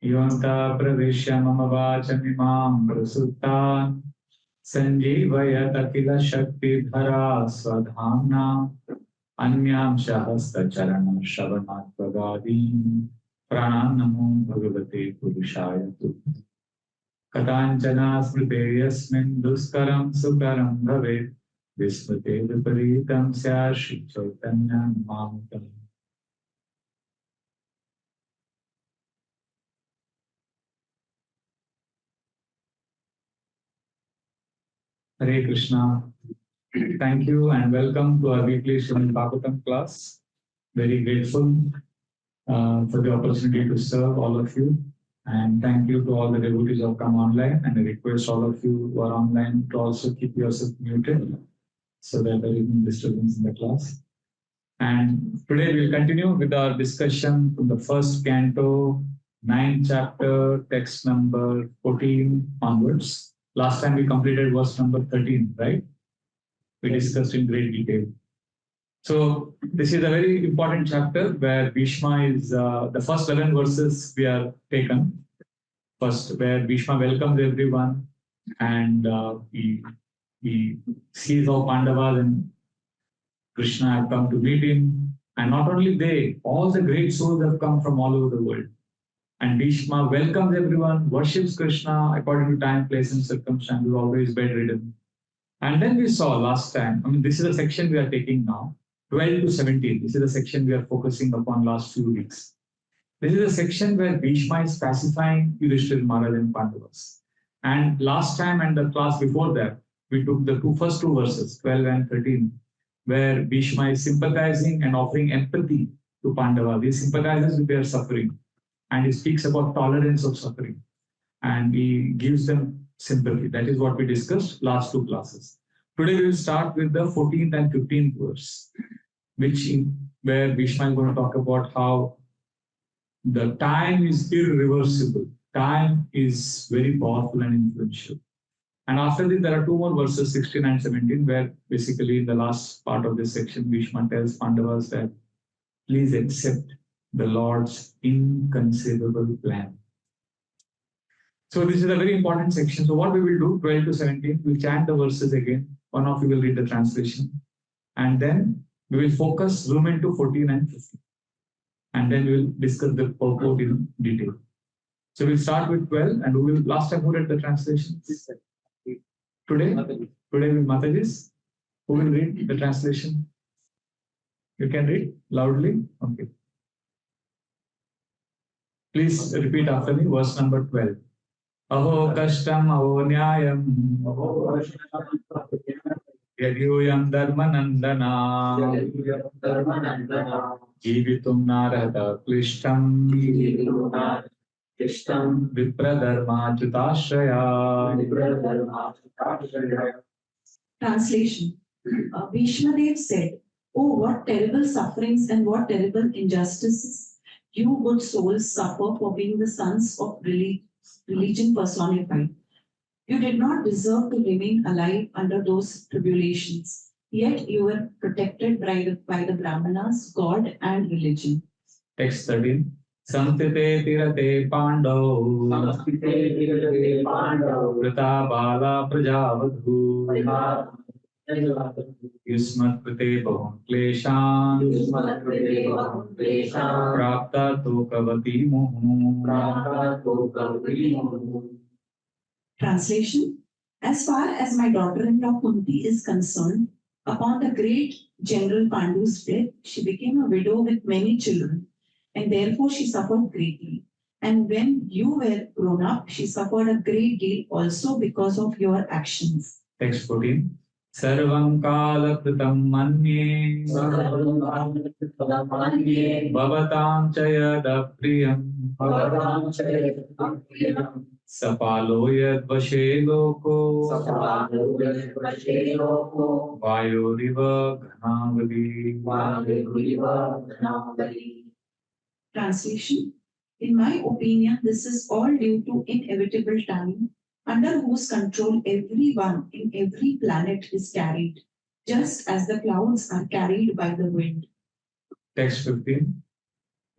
Yonta Pravishya Mama Vachamimam Prasuttan Sanjeevayat Akila Shakti Dhara Swadhamna Anyam Shahasta Charana Shavanat Vagadim Pranam Bhagavate Purushaya Katanchana Smrite Yasmin Duskaram Sukaram Bhavet Vismate Viparitam Sya Shri Chaitanya Namamutam. Hare Krishna. Thank you and welcome to our weekly Srimad Bhagavatam class. Very grateful for the opportunity to serve all of you. And thank you to all the devotees who have come online. And I request all of you who are online to also keep yourself muted so that there is no disturbance in the class. And today we'll continue with our discussion from the first canto, 9th chapter, text number 14 onwards. Last time we completed verse number 13, right? We discussed in great detail. So this is a very important chapter where Bhishma is, the first 11 verses we are taken. First, where Bhishma welcomes everyone and he sees how Pandavas and Krishna have come to meet him. And not only they, all the great souls have come from all over the world. And Bhishma welcomes everyone, worships Krishna according to time, place, and circumstances, always bedridden. And then we saw last time, this is a section we are taking now, 12 to 17. This is the section we are focusing upon last few weeks. This is a section where Bhishma is pacifying Yudhishthira Maharaj and Pandavas. And last time and the class before that, we took the first two verses, 12 and 13, where Bhishma is sympathizing and offering empathy to Pandavas. He sympathizes with their suffering and he speaks about tolerance of suffering and he gives them sympathy. That is what we discussed last two classes. Today we will start with the 14th and 15th verse, where Bhishma is going to talk about how the time is irreversible. Time is very powerful and influential. And after this, there are two more verses, 16 and 17, where basically in the last part of this section, Bhishma tells Pandavas that please accept the Lord's inconceivable plan. So this is a very important section. So what we will do, 12 to 17, we'll chant the verses again. One of you will read the translation. And then we will focus, zoom into 14 and 15. And then we will discuss the purport in detail. So we'll start with 12 and we will, last time who read the translation? Today will Mataji's. Who will read the translation? You can read loudly? Okay. Please repeat after me, verse number 12. Aho kashtam aho nyayam yadyuyam dharmanandana jivitum narahata klishtam vipradharma chutashraya. Translation. Bhishma Dev said, "Oh, what terrible sufferings and what terrible injustices you good souls suffer for being the sons of religion personified. You did not deserve to remain alive under those tribulations, yet you were protected by the Brahmanas, God and religion." Text 13. Samtite tirate pandau Vrita bala prajavadhu Yusmat krite bahun kleshan Prapta tokavati muhu. Translation. As far as my daughter-in-law Kunti is concerned, upon the great General Pandu's death, she became a widow with many children, and therefore she suffered greatly. And when you were grown up, she suffered a great deal also because of your actions. Text 14. Sarvam kala kritam manye Bhavatam chayada priyam Sapalo yad vashe loko Vayoriva ghanavali. Translation. In my opinion, this is all due to inevitable time, under whose control everyone in every planet is carried, just as the clouds are carried by the wind. Text 15.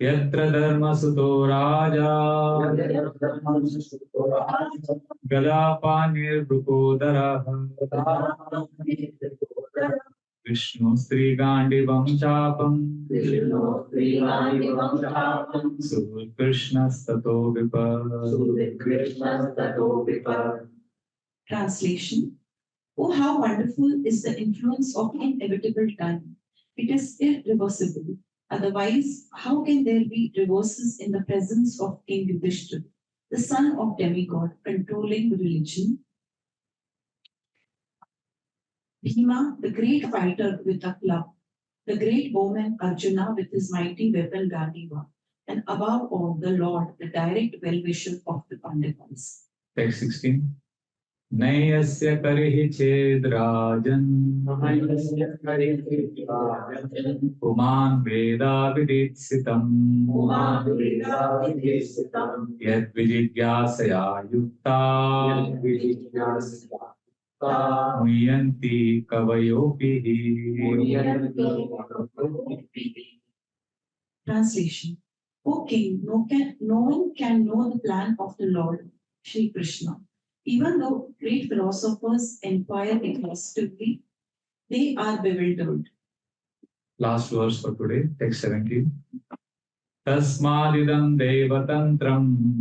Yatra dharma suto raja Gadapanir Brukodara Vishnu Sri Gandivam Chapam Sur Krishna Stato Vipa. Translation. Oh, how wonderful is the influence of inevitable time. It is irreversible. Otherwise, how can there be reverses in the presence of King Yudhishthira, the son of demigod, controlling religion? Bhima, the great fighter with a club, the great bowman Arjuna with his mighty weapon Gandiva, and above all, the Lord, the direct well-wisher of the Pandavas. Text 16. Nayasya karihi chedrajan Puman Veda Viditsitam Yad Vijigyasaya Yukta Muyanti Kavayopihi. Translation. O King, no one can know the plan of the Lord, Sri Krishna. Even though great philosophers inquire exhaustively, they are bewildered. Last verse for today, text 17. Tasmadidam devatantram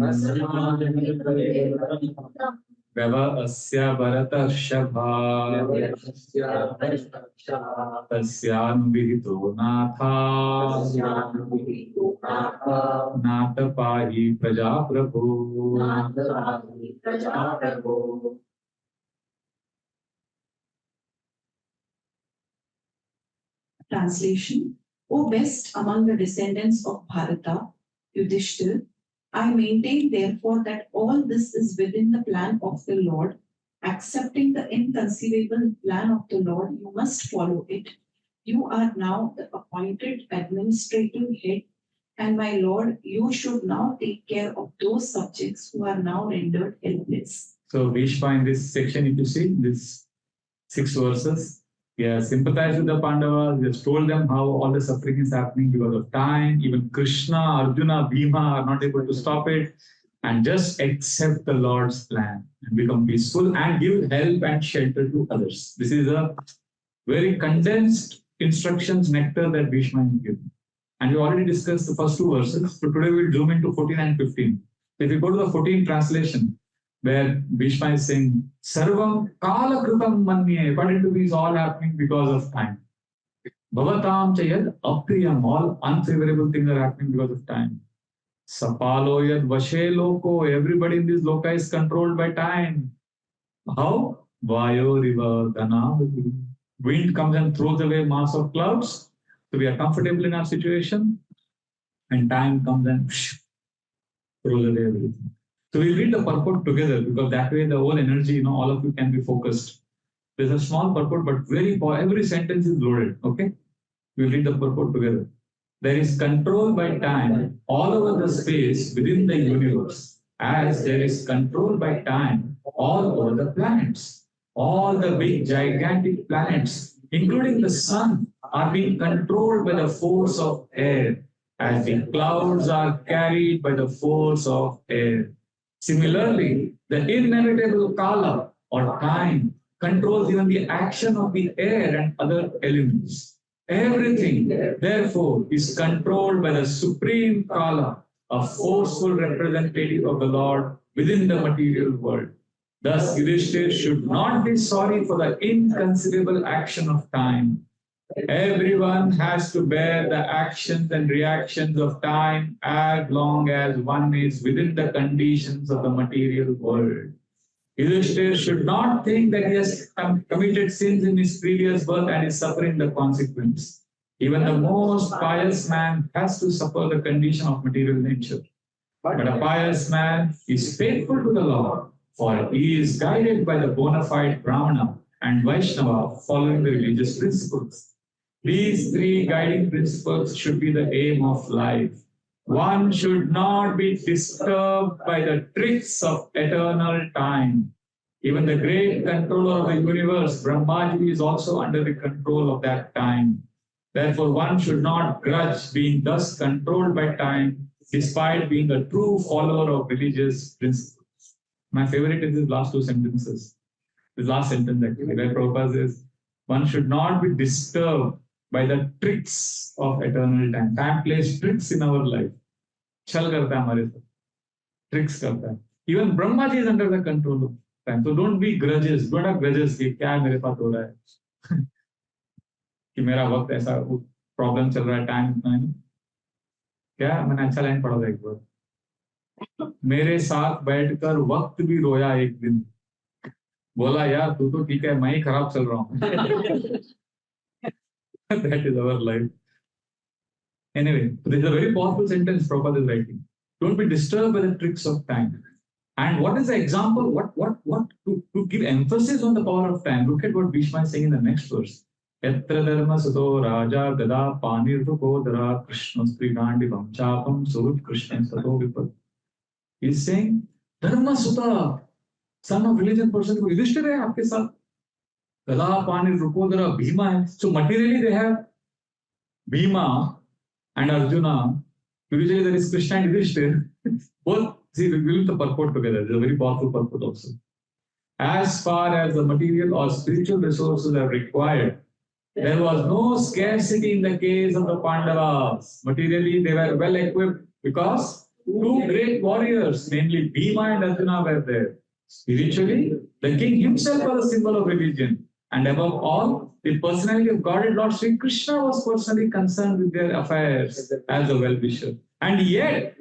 Gava asya bharatashabha Tasyanubhito natha Natapahi prajaprabhu. Translation. O best among the descendants of Bharata, Yudhishthir, I maintain therefore that all this is within the plan of the Lord. Accepting the inconceivable plan of the Lord, you must follow it. You are now the appointed administrative head, and my Lord, you should now take care of those subjects who are now rendered helpless. So Bhishma in this section, if you see, this 6 verses, he has sympathized with the Pandavas, he has told them how all the suffering is happening because of time. Even Krishna, Arjuna, Bhima are not able to stop it. And just accept the Lord's plan and become peaceful and give help and shelter to others. This is a very condensed instructions nectar that Bhishma is given. And we already discussed the first 2 verses. So today we'll zoom into 14 and 15. If you go to the 14 translation, where Bhishma is saying, Sarvam Kala Kritam Manye, according to me, is all happening because of time. Bhavatam Chayad Apriyam, all unfavorable things are happening because of time. Sapalo Yad Vashe Loko, everybody in this loka is controlled by time. How? Vayo Riva Dhanavati. Wind comes and throws away mass of clouds. So we are comfortable in our situation. And time comes and throws away everything. So we'll read the purport together because that way the whole energy, all of you can be focused. There's a small purport, but every sentence is loaded. Okay? We'll read the purport together. There is control by time all over the space within the universe, as there is control by time all over the planets. All the big gigantic planets, including the sun, are being controlled by the force of air, as the clouds are carried by the force of air. Similarly, the inevitable kala or time controls even the action of the air and other elements. Everything, therefore, is controlled by the supreme kala, a forceful representative of the Lord within the material world. Thus, Yudhishthira should not be sorry for the inconceivable action of time. Everyone has to bear the actions and reactions of time as long as one is within the conditions of the material world. Yudhishthira should not think that he has committed sins in his previous birth and is suffering the consequence. Even the most pious man has to suffer the condition of material nature. But a pious man is faithful to the Lord, for he is guided by the bona fide Brahmana and Vaishnava following the religious principles. These 3 guiding principles should be the aim of life. One should not be disturbed by the tricks of eternal time. Even the great controller of the universe, Brahmaji, is also under the control of that time. Therefore, one should not grudge being thus controlled by time, despite being a true follower of religious principles. My favorite is these last two sentences. This last sentence actually, where Prabhupada says, one should not be disturbed by the tricks of eternal time. Time plays tricks in our life. Chal karta hai hamare saath. Tricks karta hai. Even Brahma ji is under the control of time. So don't be grudges. Don't have grudges कि क्या मेरे पास हो रहा है कि मेरा वक्त ऐसा प्रॉब्लम चल रहा है टाइम इतना नहीं क्या मैंने अच्छा लाइन पढ़ा था एक बार मेरे साथ बैठकर वक्त भी रोया एक दिन बोला यार तू तो ठीक है मैं ही खराब चल रहा हूँ that is our life. Anyway, this is a very powerful sentence Prabhupada is writing. Don't be disturbed by the tricks of time. And what is the example? What to give emphasis on the power of time? Look at what Bhishma is saying in the next verse. Yatra dharma sato raja gada panir rukodara krishna srigandivam chapam surut krishna sato vipal. He is saying, dharma sutta, son of religion person, Yudhishthira hai aapke saath. Gada panir rukodara Bhima hai. So materially they have Bhima and Arjuna. Usually there is Krishna and Yudhishthira. Both, see, we will the purport together. It's a very powerful purport also. As far as the material or spiritual resources are required, there was no scarcity in the case of the Pandavas. Materially, they were well equipped because two great warriors, namely Bhima and Arjuna, were there. Spiritually, the king himself was a symbol of religion. And above all, the personality of God and Lord Sri Krishna was personally concerned with their affairs as a well-wisher. And yet,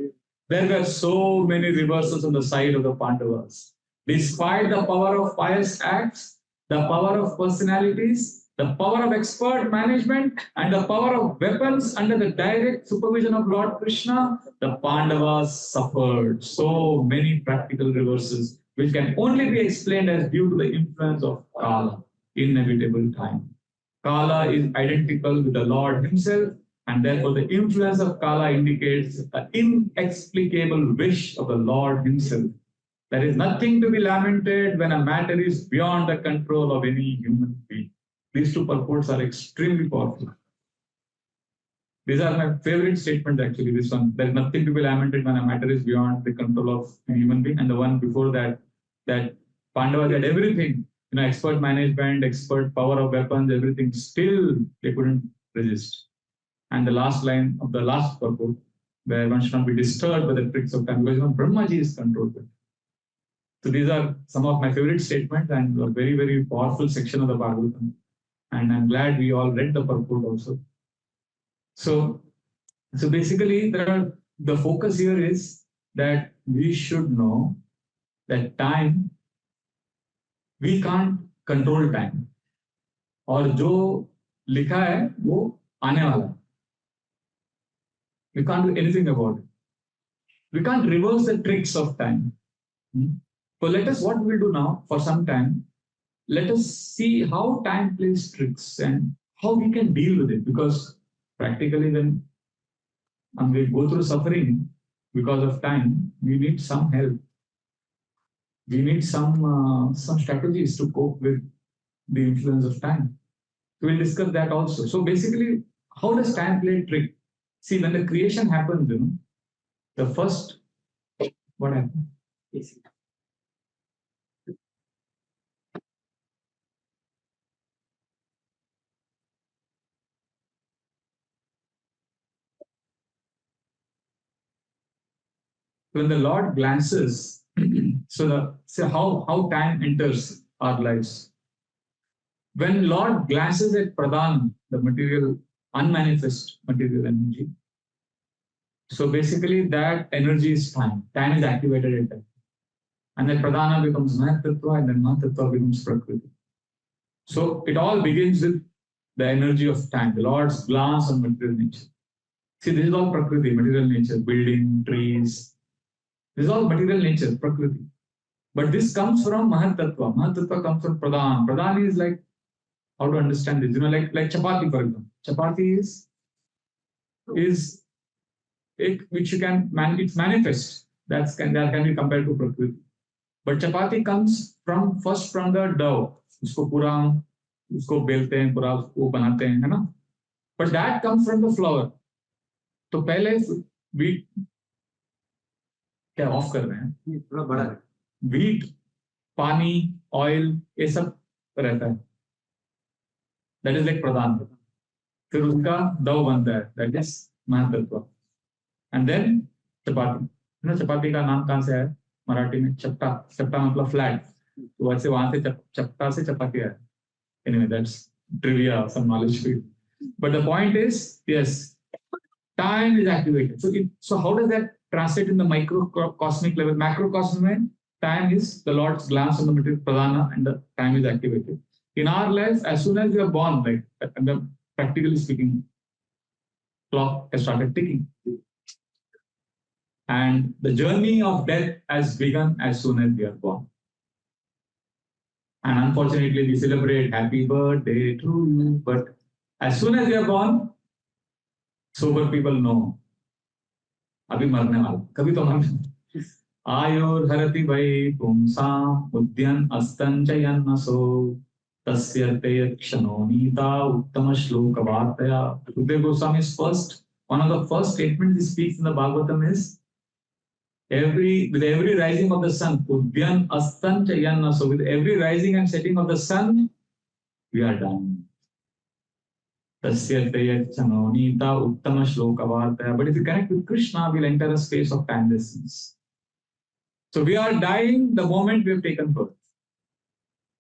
there were so many reversals on the side of the Pandavas. Despite the power of pious acts, the power of personalities, the power of expert management, and the power of weapons under the direct supervision of Lord Krishna, the Pandavas suffered so many practical reverses, which can only be explained as due to the influence of Kala, inevitable time. Kala is identical with the Lord himself, and therefore the influence of Kala indicates the inexplicable wish of the Lord himself. There is nothing to be lamented when a matter is beyond the control of any human being. These two purports are extremely powerful. These are my favorite statements actually, this one. There is nothing to be lamented when a matter is beyond the control of a human being. And the one before that, that Pandavas had everything, expert management, expert power of weapons, everything, still they couldn't resist. And the last line of the last purport, where one should not be disturbed by the tricks of time, because Brahmaji is controlled by it. So these are some of my favorite statements and a very, very powerful section of the Bhagavatam. And I'm glad we all read the purport also. So basically, the focus here is that we should know that time, we can't control time. और जो लिखा है वो आने वाला. We can't do anything about it. We can't reverse the tricks of time. So let us, what we'll do now for some time, let us see how time plays tricks and how we can deal with it. Because practically when we go through suffering because of time, we need some help. We need some strategies to cope with the influence of time. So we'll discuss that also. So basically, how does time play a trick? See, when the creation happens, the first, what happened? When the Lord glances, so how time enters our lives. When Lord glances at Pradhan, the material, unmanifest material energy, so basically that energy is time. Time is activated at that. And then Pradhana becomes Mahatattva, and then Mahatattva becomes Prakriti. So it all begins with the energy of time, the Lord's glance on material nature. See, this is all Prakriti, material nature, building, trees. This is all material nature, Prakriti. But this comes from Mahatattva. Mahatattva comes from Pradhan. Pradhan is like, how to understand this? Like chapati, for example. Chapati is it which you can it's manifest. That can be compared to Prakriti. But chapati comes first from the dough. उसको पूरा उसको बेलते हैं, पूरा उसको बनाते हैं, है ना? but that comes from the flower. तो पहले wheat क्या ऑफ कर रहे हैं, थोड़ा बड़ा है। wheat, पानी, ऑयल, ये सब रहता है, that is like प्रधान. फिर उसका दव बनता है, that is महातत्व, and then चपाती. ना चपाती का नाम कहाँ से आया मराठी में? चपटा. चपटा मतलब फ्लैट, तो वैसे वहां से चपटा से चपाती आया. Anyway, that's trivia, some knowledge for you. But the point is, yes, time is activated. So how does that translate in the microcosmic level? Macrocosmic, time is the Lord's glance on the material pradhana, and the time is activated. In our life, as soon as we are born, like practically speaking, clock has started ticking. And the journey of death has begun as soon as we are born. And unfortunately, we celebrate happy birthday to you. But as soon as we are born, sober people know. अभी मरने वाला, कभी तो मरने. आयुर्हरति वै पुंसां उद्यन अस्तं च यन्नसो तस्य ते क्षणो नीता उत्तम श्लोक वार्तया. Sukadeva Goswami's one of the first statements he speaks in the Bhagavatam is, with every rising of the sun, udyan astan chayanna. So with every rising and setting of the sun, we are done. Tasya tayachano nita uttama shloka vartaya. But if you connect with Krishna, we'll enter a space of timelessness. So we are dying the moment we have taken birth.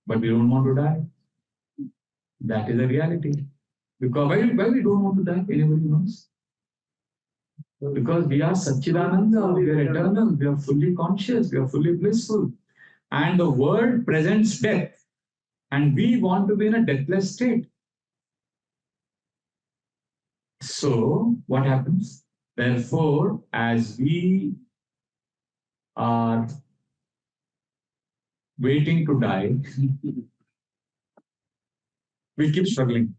But we don't want to die. That is the reality. Because why we don't want to die? Anybody knows? Because we are Satchidananda, we are eternal, we are fully conscious, we are fully blissful. And the world presents death. And we want to be in a deathless state. So, what happens? Therefore, as we are waiting to die, we keep struggling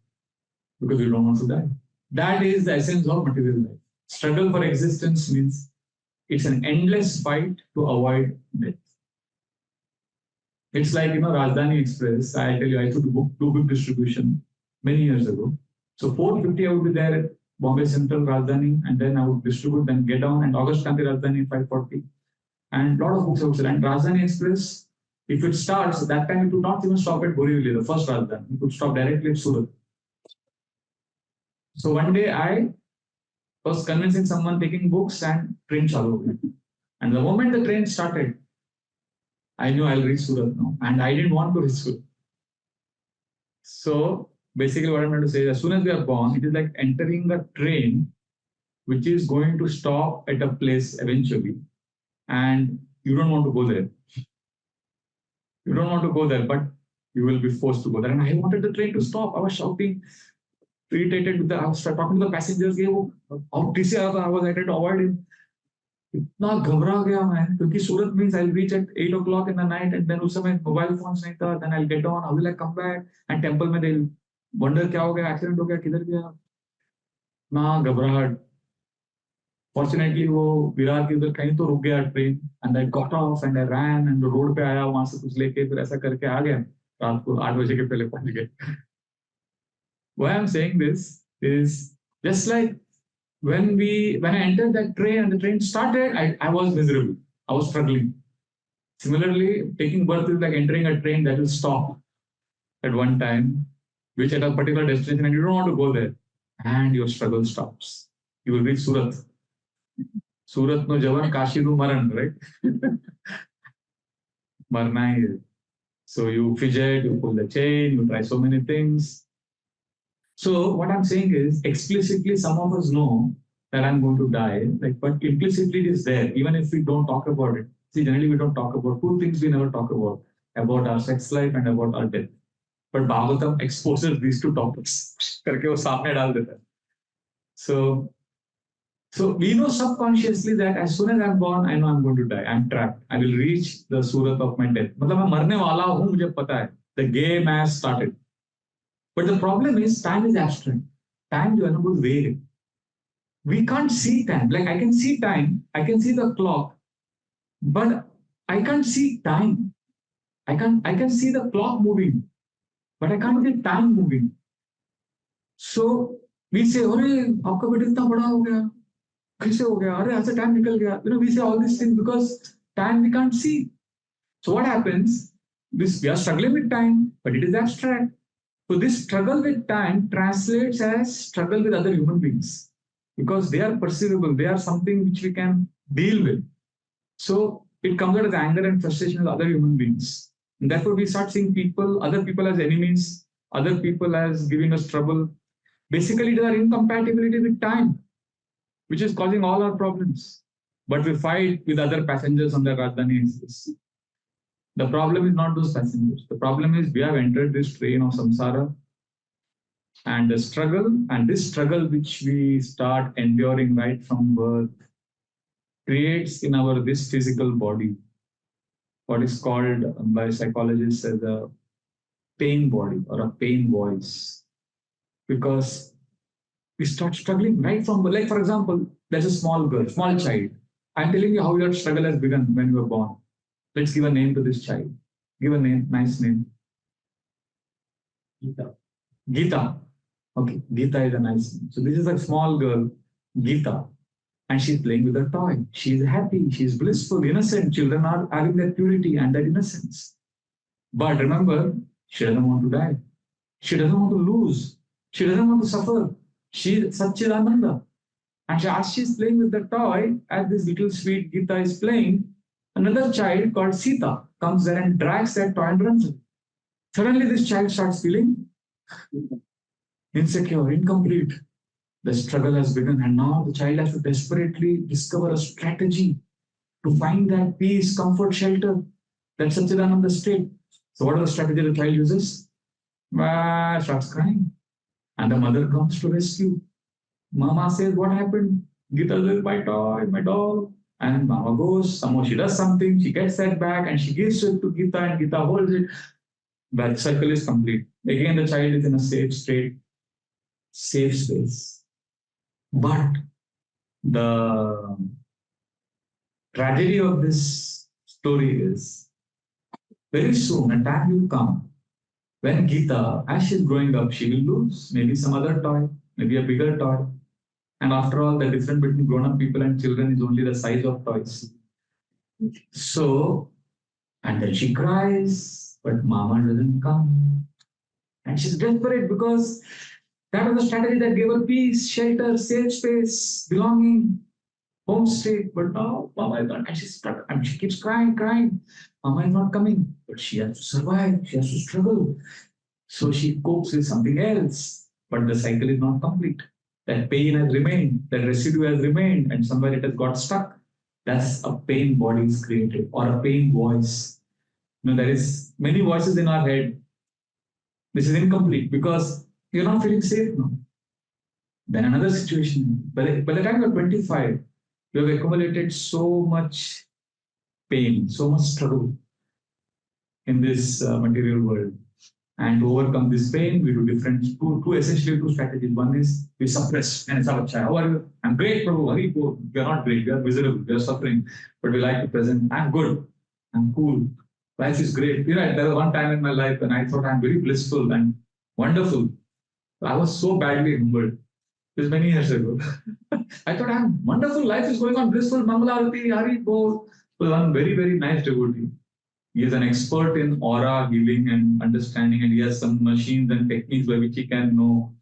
because we don't want to die. That is the essence of material life. Struggle for existence means it's an endless fight to avoid death. It's like, Rajdhani Express. I tell you, I took do book distribution many years ago. So 4:50 I would be there at Bombay Central, Rajdhani, and then I would distribute, then get down, and August Kanti Rajdhani 5:40. And a lot of books I would sell. And Rajdhani Express, if it starts, that time it would not even stop at Borivali, the first Rajdhani. It would stop directly at Surat. So one day I was convincing someone taking books and train chalu. And the moment the train started, I knew I'll reach Surat now. And I didn't want to reach Surat. So basically what I'm trying to say is, as soon as we are born, it is like entering a train which is going to stop at a place eventually. And you don't want to go there. You don't want to go there, but you will be forced to go there. And I wanted the train to stop. I was shouting, irritated I was talking to the passengers. I was trying to avoid him. इतना घबरा गया मैं, क्योंकि सूरत means I'll reach at 8 o'clock in the night, and then उस समय mobile phones नहीं था. Then I'll get on, how will I come back? And temple में they'll wonder क्या हो गया, एक्सीडेंट हो गया, किधर गया. ना घबराहट. Fortunately वो विरार के उधर कहीं तो रुक गया train, and I got off and I ran and road पे आया, वहां से कुछ लेके फिर ऐसा करके आ गया. रात को 8 बजे के पहले पहुंच गए. Why I'm saying this is just like when I entered that train and the train started, I was miserable. I was struggling. Similarly, taking birth is like entering a train that will stop at one time, which at a particular destination, and you don't want to go there, and your struggle stops. You will reach Surat. Surat no javan, Kashi no maran, right? Marna hai. So you fidget, you pull the chain, you try so many things. So what I'm saying is, explicitly, some of us know that I'm going to die, but implicitly it is there, even if we don't talk about it. See, generally we don't talk about two things we never talk about our sex life and about our death. But Bhagavatam exposes these two topics. करके वो सामने डाल देता है. So we know subconsciously that as soon as I'm born, I know I'm going to die. I'm trapped. I will reach the surat of my death. मतलब मैं मरने वाला हूँ, मुझे पता है. The game has started. But the problem is, time is abstract. Time जो है ना वो vague है. We can't see time. Like I can see time, I can see the clock, but I can't see time. I can see the clock moving, but I can't see time moving. So We say, "अरे आपका बेटा इतना बड़ा हो गया, कैसे हो गया? अरे ऐसे time निकल गया." We say all these things because time we can't see. So what happens? We are struggling with time, but it is abstract. So this struggle with time translates as struggle with other human beings because they are perceivable. They are something which we can deal with. So it comes out as anger and frustration with other human beings. And therefore, we start seeing other people as enemies, other people as giving us trouble. Basically, it is our incompatibility with time, which is causing all our problems. But we fight with other passengers on the Rajdhani Express. The problem is not those passengers. The problem is we have entered this train of samsara and this struggle which we start enduring right from birth creates in our this physical body what is called by psychologists as a pain body or a pain voice. Because we start struggling right from, like, for example, there's a small girl, small child. I'm telling you how your struggle has begun when you were born. Let's give a name to this child. Give a name, nice name. Geeta. Geeta. Okay, Geeta is a nice name. So this is a small girl, Geeta, and she's playing with her toy. She's happy, she's blissful, innocent. Children are having that purity and that innocence. But remember, she doesn't want to die. She doesn't want to lose. She doesn't want to suffer. She's Satchidananda. And as she's playing with the toy, as this little sweet Gita is playing, another child called Sita comes there and drags that toy and runs away. Suddenly, this child starts feeling insecure, incomplete. The struggle has begun, and now the child has to desperately discover a strategy to find that peace, comfort, shelter, that Satchidananda state. So, what is the strategy the child uses? Starts crying. And the mother comes to rescue. Mama says, "What happened?" Gita says, "My toy, my doll." And Mama goes, somehow she does something, she gets that back and she gives it to Gita and Gita holds it. But the cycle is complete. Again, the child is in a safe state, safe space. But the tragedy of this story is very soon a time will come when Gita, as she's growing up, she will lose maybe some other toy, maybe a bigger toy. And after all, the difference between grown-up people and children is only the size of toys. So, and then she cries, but mama doesn't come. And she's desperate because that was the strategy that gave her peace, shelter, safe space, belonging, home state. But now mama is not, and she's stuck, and she keeps crying, crying. Mama is not coming, but she has to survive, she has to struggle. So she copes with something else, but the cycle is not complete. That pain has remained, that residue has remained, and somewhere it has got stuck. That's a pain body is created, or a pain voice. There is many voices in our head. This is incomplete because you're not feeling safe now. Then another situation. By the time you're 25, you have accumulated so much pain, so much struggle in this material world. And to overcome this pain, we do essentially two strategies. One is we suppress. And how are you? I'm great, Prabhu. Hari, go. We are not great. We are miserable. We are suffering. But we like to present. I'm good. I'm cool. Life is great. There was one time in my life when I thought I'm very blissful and wonderful. I was so badly humbled. This is many years ago. I thought I'm wonderful. Life is going on blissful. Mangalarati, Hari, go. So one very, very nice devotee. He is an expert in aura healing and understanding, and he has some machines and techniques by which he can know.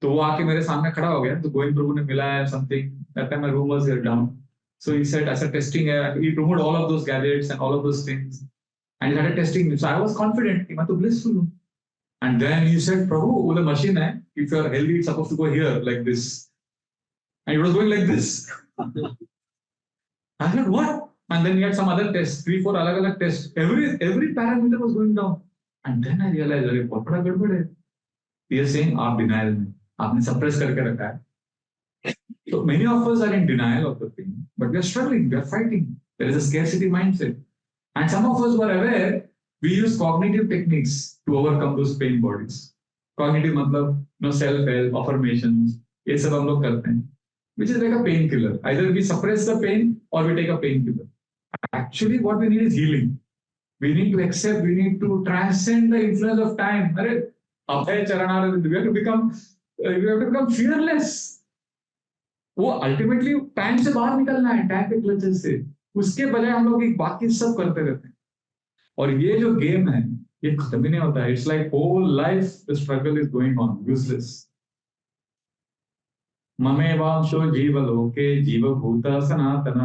तो वो आके मेरे सामने खड़ा हो गया तो गोविंद प्रभु ने मिलाया something. That time my room was here down. So he said, as a testing, he removed all of those gadgets and all of those things. And he started testing me. So I was confident कि मैं तो blissful हूँ. And then he said, Prabhu, वो the machine है. If you are healthy, it's supposed to go here like this. And it was going like this. I said, what? And then we had some other tests, 3, 4 alag tests. Every parameter was going down. And then I realized, अरे बहुत बड़ा गड़बड़ है. He is saying, आप denial में, आपने suppress करके रखा है. So many of us are in denial of the thing, but we are struggling, we are fighting. There is a scarcity mindset. And some of us were aware, we use cognitive techniques to overcome those pain bodies. Cognitive मतलब, self-help, affirmations, ये सब हम लोग करते हैं. Which is like a painkiller. Either we suppress the pain or we take a painkiller. Actually, what we need is healing. We need to accept, we need to transcend the influence of time. We have to become You have to become fearless. वो ultimately time से बाहर निकलना है, time के clutches से. उसके बजाय हम लोग एक बाकी सब करते रहते हैं. और ये जो गेम है ये खत्म ही नहीं होता है. It's like whole life the struggle is going on, useless. ममेवांशो जीवलोके जीवभूत सनातन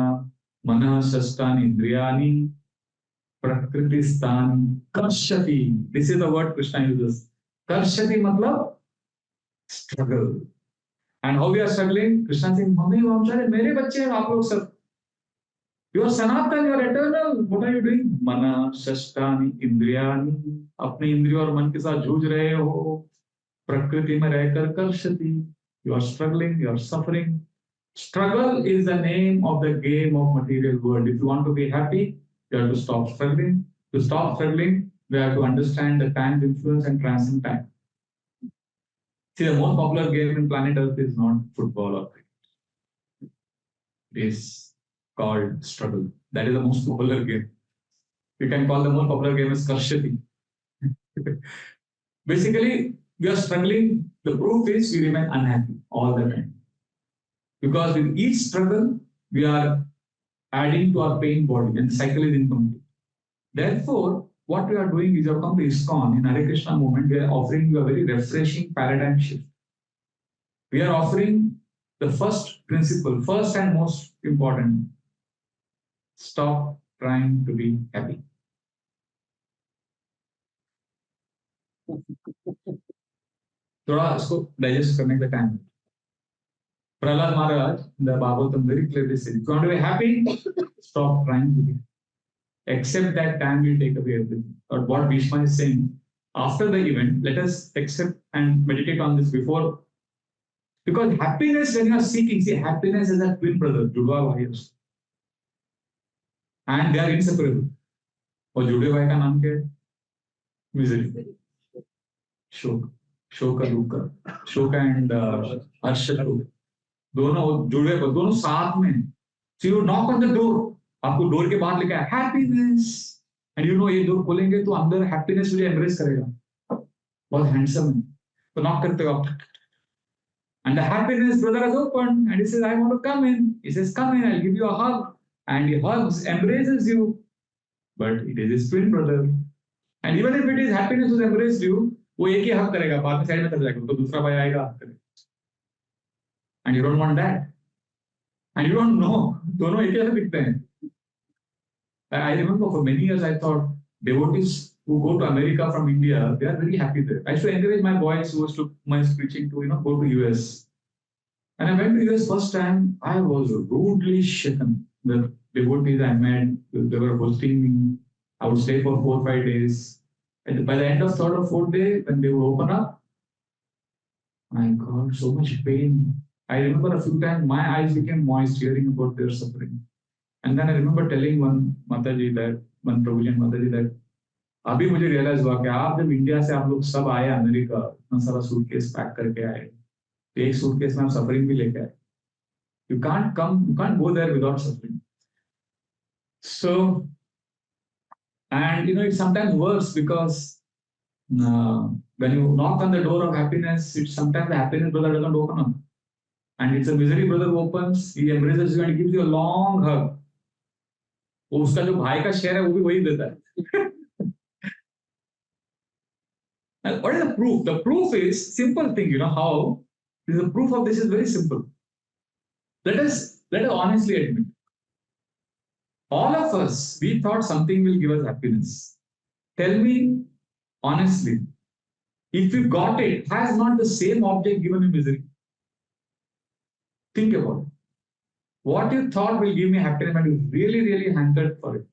मनः षष्ठानि इंद्रियाणि प्रकृतिस्थान कर्षति. This is the word Krishna uses. कर्षति मतलब struggle. And how we are struggling? Krishna सिंह ममेवांशो, मेरे बच्चे हैं आप लोग सब. You are sanatan, you are eternal. What are you doing? मनः षष्ठानि इंद्रियाणि, अपने इंद्रियों और मन के साथ जूझ रहे हो. प्रकृति में रहकर कर्षति. You are struggling, you are suffering. Struggle is the name of the game of material world. If you want to be happy, you have to stop struggling. To stop struggling, we have to understand the time's influence and transcend time. See, the most popular game in planet Earth is not football or cricket. It is called struggle. That is the most popular game. You can call the most popular game as Karshati. Basically, we are struggling. The proof is we remain unhappy all the time. Because with each struggle, we are adding to our pain body and the cycle is incomplete. Therefore, what we are doing is, you have come to ISKCON in Hare Krishna movement, we are offering you a very refreshing paradigm shift. We are offering the first principle, first and most important. Stop trying to be happy. थोड़ा इसको digest करने का time. Prahlad Maharaj, the Bhagavatam very clearly said, if you want to be happy, stop trying to be. Accept that time will take away everything. Or what Bhishma is saying, after the event, let us accept and meditate on this before. Because happiness, when you are seeking, see, happiness is a twin brother, Judwa Bhaias. And they are inseparable. और जुड़े भाई का नाम क्या है? Misery. शोक. शोक दुख. शोक and हर्ष. दोनों जुड़े, दोनों साथ में. So you knock on the door. आपको डोर के बाहर लिखा है happiness. And you know ये डोर खोलेंगे तो अंदर happiness मुझे embrace करेगा. बहुत handsome है. तो knock करते हो आप. And the happiness brother has opened and he says, I want to come in. He says, come in, I'll give you a hug. And he hugs, embraces you. But it is his twin brother. And even if it is happiness who embraced you, वो एक ही हक करेगा, बाद में side में चला जाएगा, तो दूसरा भाई आएगा हक करेगा. And you don't want that. And you don't know, दोनों एक ही ऐसे दिखते हैं. I remember for many years I thought devotees who go to America from India, they are very happy there. I used to encourage my boys who was to my preaching to go to US. And I went to US first time, I was rudely shaken. The devotees I met, they were hosting me. I would stay for 4 or 5 days. And by the end of third or fourth day, when they would open up, my God, so much pain. I remember a few times my eyes became moist hearing about their suffering. And then I remember telling one Mataji that, one Prabhuji and Mataji that, अभी मुझे realize हुआ कि आप जब India से आप लोग सब आए अमेरिका, इतना सारा सूटकेस पैक करके आए, तो एक सूटकेस में आप सफरिंग भी लेके आए. You can't go there without suffering. So, and it's sometimes worse because when you knock on the door of happiness, it's sometimes the happiness brother doesn't open up. And it's a misery brother who opens, he embraces you and gives you a long hug. वो उसका जो भाई का share है वो भी वही देता है. And what is the proof? The proof is simple thing, how? The proof of this is very simple. Let us honestly admit. All of us, we thought something will give us happiness. Tell me honestly, if you got it, has not the same object given you misery? Think about it. What you thought will give me happiness and you really, really hankered for it.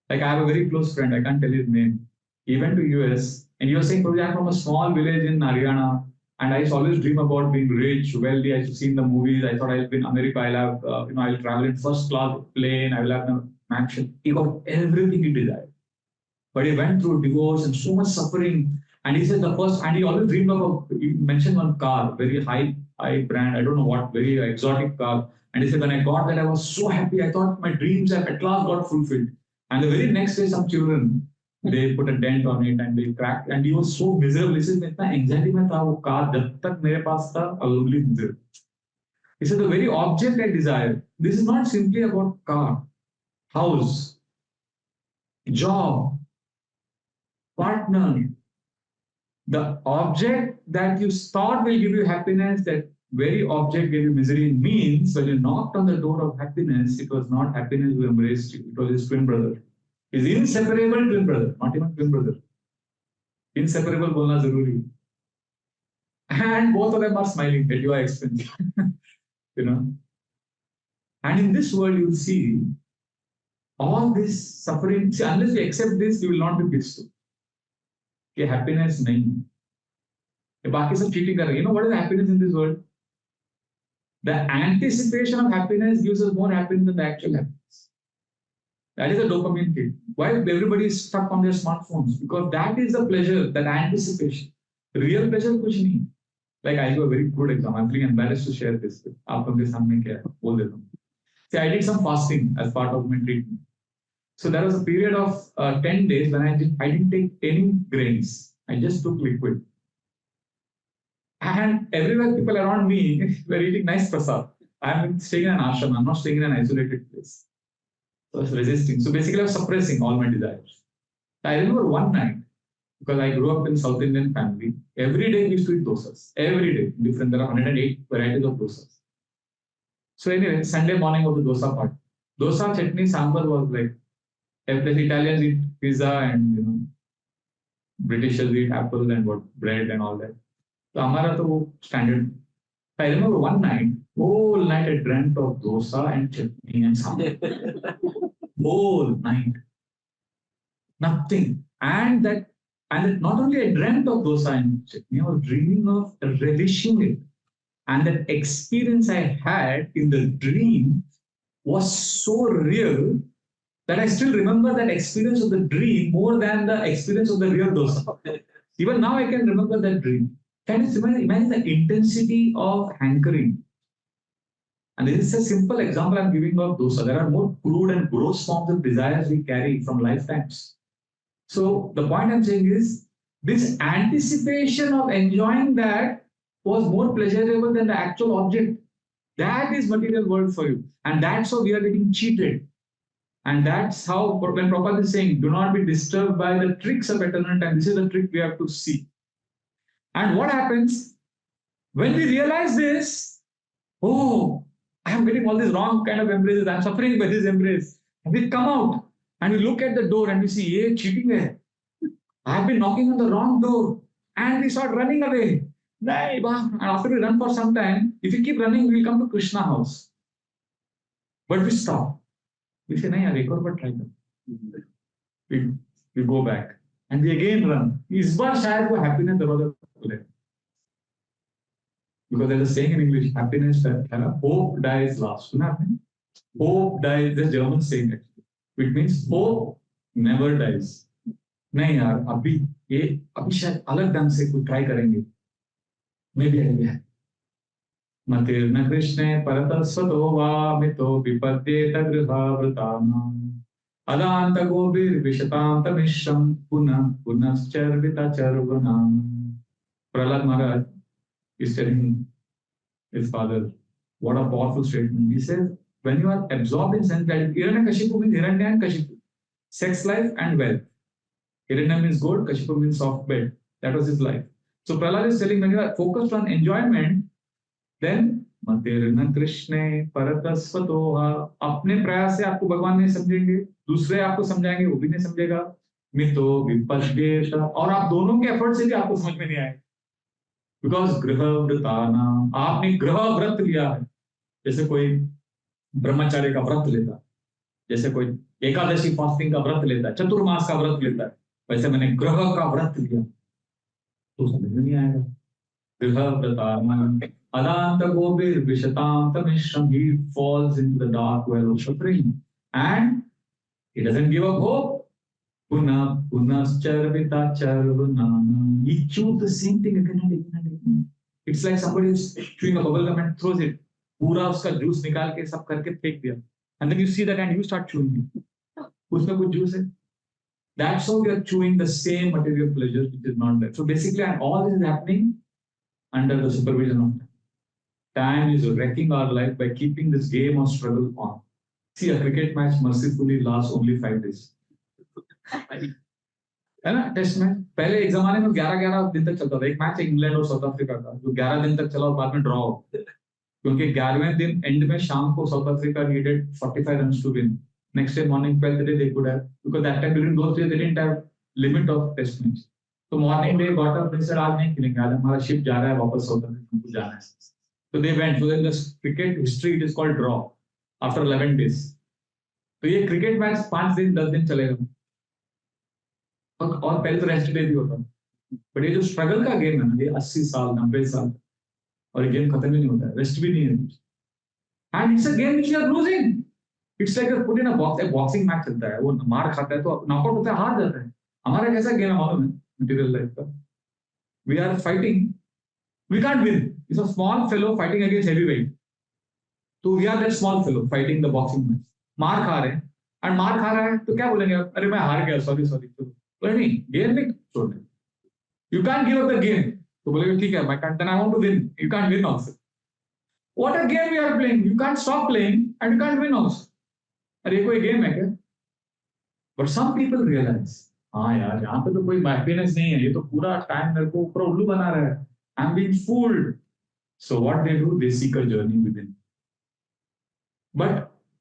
Like I have a very close friend, I can't tell his name. He went to US and he was saying, Prabhuji, I'm from a small village in Haryana and I used to always dream about being rich, wealthy. I used to see in the movies. I thought I'll be in America. I'll have, I'll travel in first class plane. I will have an mansion. He got everything he desired. But he went through divorce and so much suffering. And he said and he always dreamed of, he mentioned one car, very high brand, I don't know what, very exotic car. And he said, when I got that, I was so happy. I thought my dreams at last got fulfilled. And the very next day, some children, They put a dent on it and they cracked. And he was so miserable. He said, "इतना anxiety में था वो car जब तक मेरे पास था, I was only miserable." He said, "The very object I desire. This is not simply about car, house, job, partner. The object that you thought will give you happiness, that very object gave you misery." Means when you knocked on the door of happiness, it was not happiness who embraced you, it was his twin brother. His inseparable twin brother, not even twin brother. Inseparable bolna zaruri. And both of them are smiling at your expense. You know. And in this world, you'll see all this suffering. See, unless you accept this, you will not be peaceful. Okay, happiness nahi. बाकी सब cheating कर रहे हैं. You know what is happiness in this world? The anticipation of happiness gives us more happiness than the actual happiness. That is a dopamine kick. Why everybody is stuck on their smartphones? Because that is the pleasure, that anticipation. Real pleasure कुछ नहीं. Like I give a very good example. I'm feeling embarrassed to share this. आप लोगों के सामने क्या है बोल देता हूँ. See, I did some fasting as part of my treatment. So there was a period of 10 days when I didn't take any grains. I just took liquid. And everywhere people around me were eating nice prasad. I'm staying in an ashram. I'm not staying in an isolated place. So I was resisting. So basically I was suppressing all my desires. I remember one night, because I grew up in South Indian family, every day we used to eat dosas. Every day. Different. There are 108 varieties of dosas. So anyway, Sunday morning of the dosa part. Dosa, chutney, sambar was like, every Italians eat pizza and, you know, Britishers eat apples and what, bread and all that. So हमारा तो वो standard. I remember one night, whole night I dreamt of dosa and chutney and sambar. Whole night. Nothing. And not only I dreamt of dosa and chutney, I was dreaming of relishing it. And that experience I had in the dream was so real that I still remember that experience of the dream more than the experience of the real dosa. Even now I can remember that dream. Can you imagine the intensity of hankering? And this is a simple example I'm giving of dosa. There are more crude and gross forms of desires we carry from lifetimes. So the point I'm saying is, this anticipation of enjoying that was more pleasurable than the actual object. That is material world for you. And that's how we are getting cheated. And that's how, when Prabhupada is saying, do not be disturbed by the tricks of eternal time. This is the trick we have to see. And what happens when we realize this? Oh, I am getting all these wrong kind of embraces. I am suffering by this embrace. And we come out and we look at the door and we see, yeah, cheating there. I have been knocking on the wrong door. And we start running away. And after we run for some time, if we keep running, we will come to Krishna house. But we stop. We say, nahi, ek aur baar try kar. We go back. And we again run. इस बार शायद वो happiness दरवाजा खुले. Because there's a saying in English, happiness, hope dies last. सुना आपने? Hope dies, the German saying actually. Which means hope never dies. नहीं यार, अभी शायद अलग ढंग से कुछ ट्राई करेंगे. Maybe idea. मतिर्न कृष्णे परतस्वतो वा मितो विपद्येत गृहावृतानाम् अदान्त गोभिर्विशतान्त मिश्रम् पुनः पुनश्चर्विता चर्वणाम्. Prahlad Maharaj is telling his father, what a powerful statement. He says, when you are absorbed in sense that Hiranyakashipu means Hiranya and Kashipu, sex life and wealth. Hiranya means gold, Kashipu means soft bed. That was his life. So Prahlad is telling, when you are focused on enjoyment, then मतिर्न कृष्णे परतस्वतोहा, अपने प्रयास से आपको भगवान नहीं समझेंगे, दूसरे आपको समझाएंगे, वो भी नहीं समझेगा. मितो विपद्येत, और आप दोनों के एफर्ट से भी आपको समझ में नहीं आएगा. बिकॉज गृह व्रताना, आपने गृह व्रत लिया है. जैसे कोई ब्रह्मचार्य का व्रत लेता है, जैसे कोई एकादशी फास्टिंग का व्रत लेता है, चतुर्मास का व्रत लेता है, वैसे मैंने ग्रह का व्रत लिया, तो समझ में नहीं आएगा. गृह व्रताना अदान्त गोभिर विशतान्त मिश्रम, he falls into the dark well of suffering and he doesn't give up hope. Punah punascharvita charvanana, he chews the same thing again and again and again. It's like somebody is chewing a bubble gum and throws it, पूरा उसका juice निकाल के सब करके फेंक दिया, and then you see that and you start chewing it. उसमें कुछ जूस है. That's how we are chewing the same material pleasure which is not there. So basically, and all this is happening under the supervision of time. Time is wrecking our life by keeping this game of struggle on. See, a cricket match mercifully lasts only 5 days. है ना test match पहले एक जमाने में 11-11 दिन तक चलता था एक मैच इंग्लैंड और साउथ अफ्रीका का जो 11 दिन तक चला और बाद में ड्रॉ हो क्योंकि 11वें दिन एंड में शाम को south Africa needed 45 runs to win next day morning 12th day they could have because that time during those days they didn't have limit of test match तो morning day got up they said आज नहीं खेलेंगे आज हमारा ship जा रहा है वापस साउथ अफ्रीका को जाना है तो they went so in the cricket history it is called draw after 11 days तो ये क्रिकेट मैच 5 दिन 10 दिन चलेगा और पहले तो रेस्ट डे भी होता बट ये जो स्ट्रगल का गेम है ना ये 80 साल 90 साल और ये गेम खत्म ही नहीं होता है रेस्ट भी नहीं है and it's a game which you are losing it's like a put in a box एक बॉक्सिंग मैच चलता है वो मार खाता है तो नॉकआउट होता है हार जाता है हमारा कैसा गेम है मालूम है मटेरियल लाइफ का we are fighting we can't win it's a small fellow fighting against heavy weight तो we are that small fellow fighting the boxing match मार खा रहे हैं और मार खा रहा है तो क्या बोलेंगे अरे मैं हार गया सॉरी सॉरी नहीं गेम में छोड़ दे you can give up the game तो बोलेगा ठीक है मैं can I want to win you can win also what a game we are playing you can stop playing and you can win also अरे कोई गेम है क्या but some people realise हाँ यार यहाँ पे तो कोई हैप्पीनेस नहीं है ये तो पूरा टाइम मेरे को ऊपर उल्लू बना रहा है I am being fooled so what they do they seek a journey with in but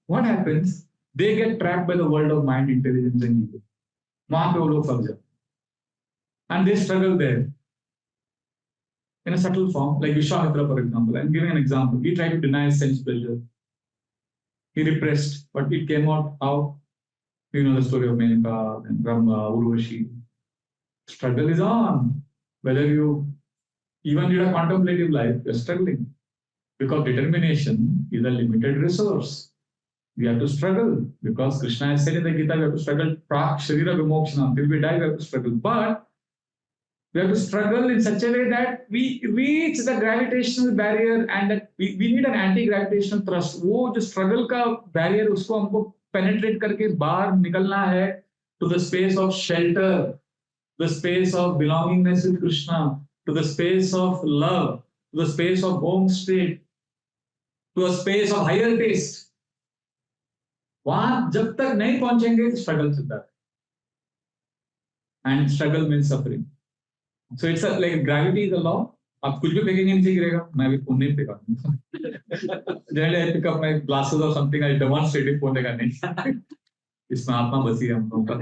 what happens they get trapped by the world of mind intelligence and ego वहां पे वो लोग फंस जाते and they struggle there in a subtle form like Vishwamitra for example I'm giving an example he tried to deny sense pleasure he repressed but it came out how you know the story of Menaka and Brahma Urvashi struggle is on whether you even lead a contemplative life you're struggling because determination is a limited resource we have to struggle because Krishna has said in the Gita we have to struggle prak sharira vimokshana till we die we have to struggle but we have to struggle in such a way that we reach the gravitational barrier and that we need an anti-gravitational thrust वो जो struggle का barrier उसको हमको penetrate करके बाहर निकलना है to the space of shelter the space of belongingness with Krishna to the space of love to the space of home state to a space of higher taste वहां जब तक नहीं पहुंचेंगे स्ट्रगल चलता है and struggle means suffering so it's like gravity is a law आप कुछ भी फेंकेंगे नीचे गिरेगा मैं भी फोन नहीं फेंका generally I pick up my glasses और something I demonstrate it phone देगा नहीं इसमें आत्मा बसी है हम लोगों का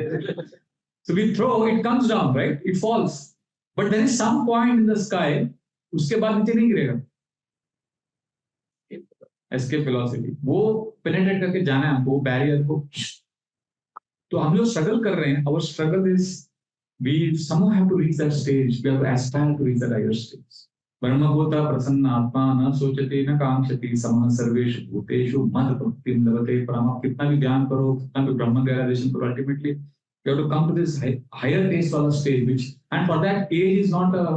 so we throw it comes down right it falls but there is some point in the sky उसके बाद नीचे नहीं गिरेगा एस्केप वेलोसिटी वो पेनिट्रेट करके जाना है हमको वो बैरियर को तो हम लोग स्ट्रगल कर रहे हैं our struggle is we somehow have to reach that stage we have to aspire to reach that higher stage ब्रह्मभूता प्रसन्न आत्मा न सोचते न कांक्षति समः सर्वेषु भूतेषु मद भक्तिं लभते परम आप कितना भी ज्ञान करो कितना भी ब्रह्म रियलाइजेशन करो ultimately you have to come to this higher taste वाला stage which and for that age is not a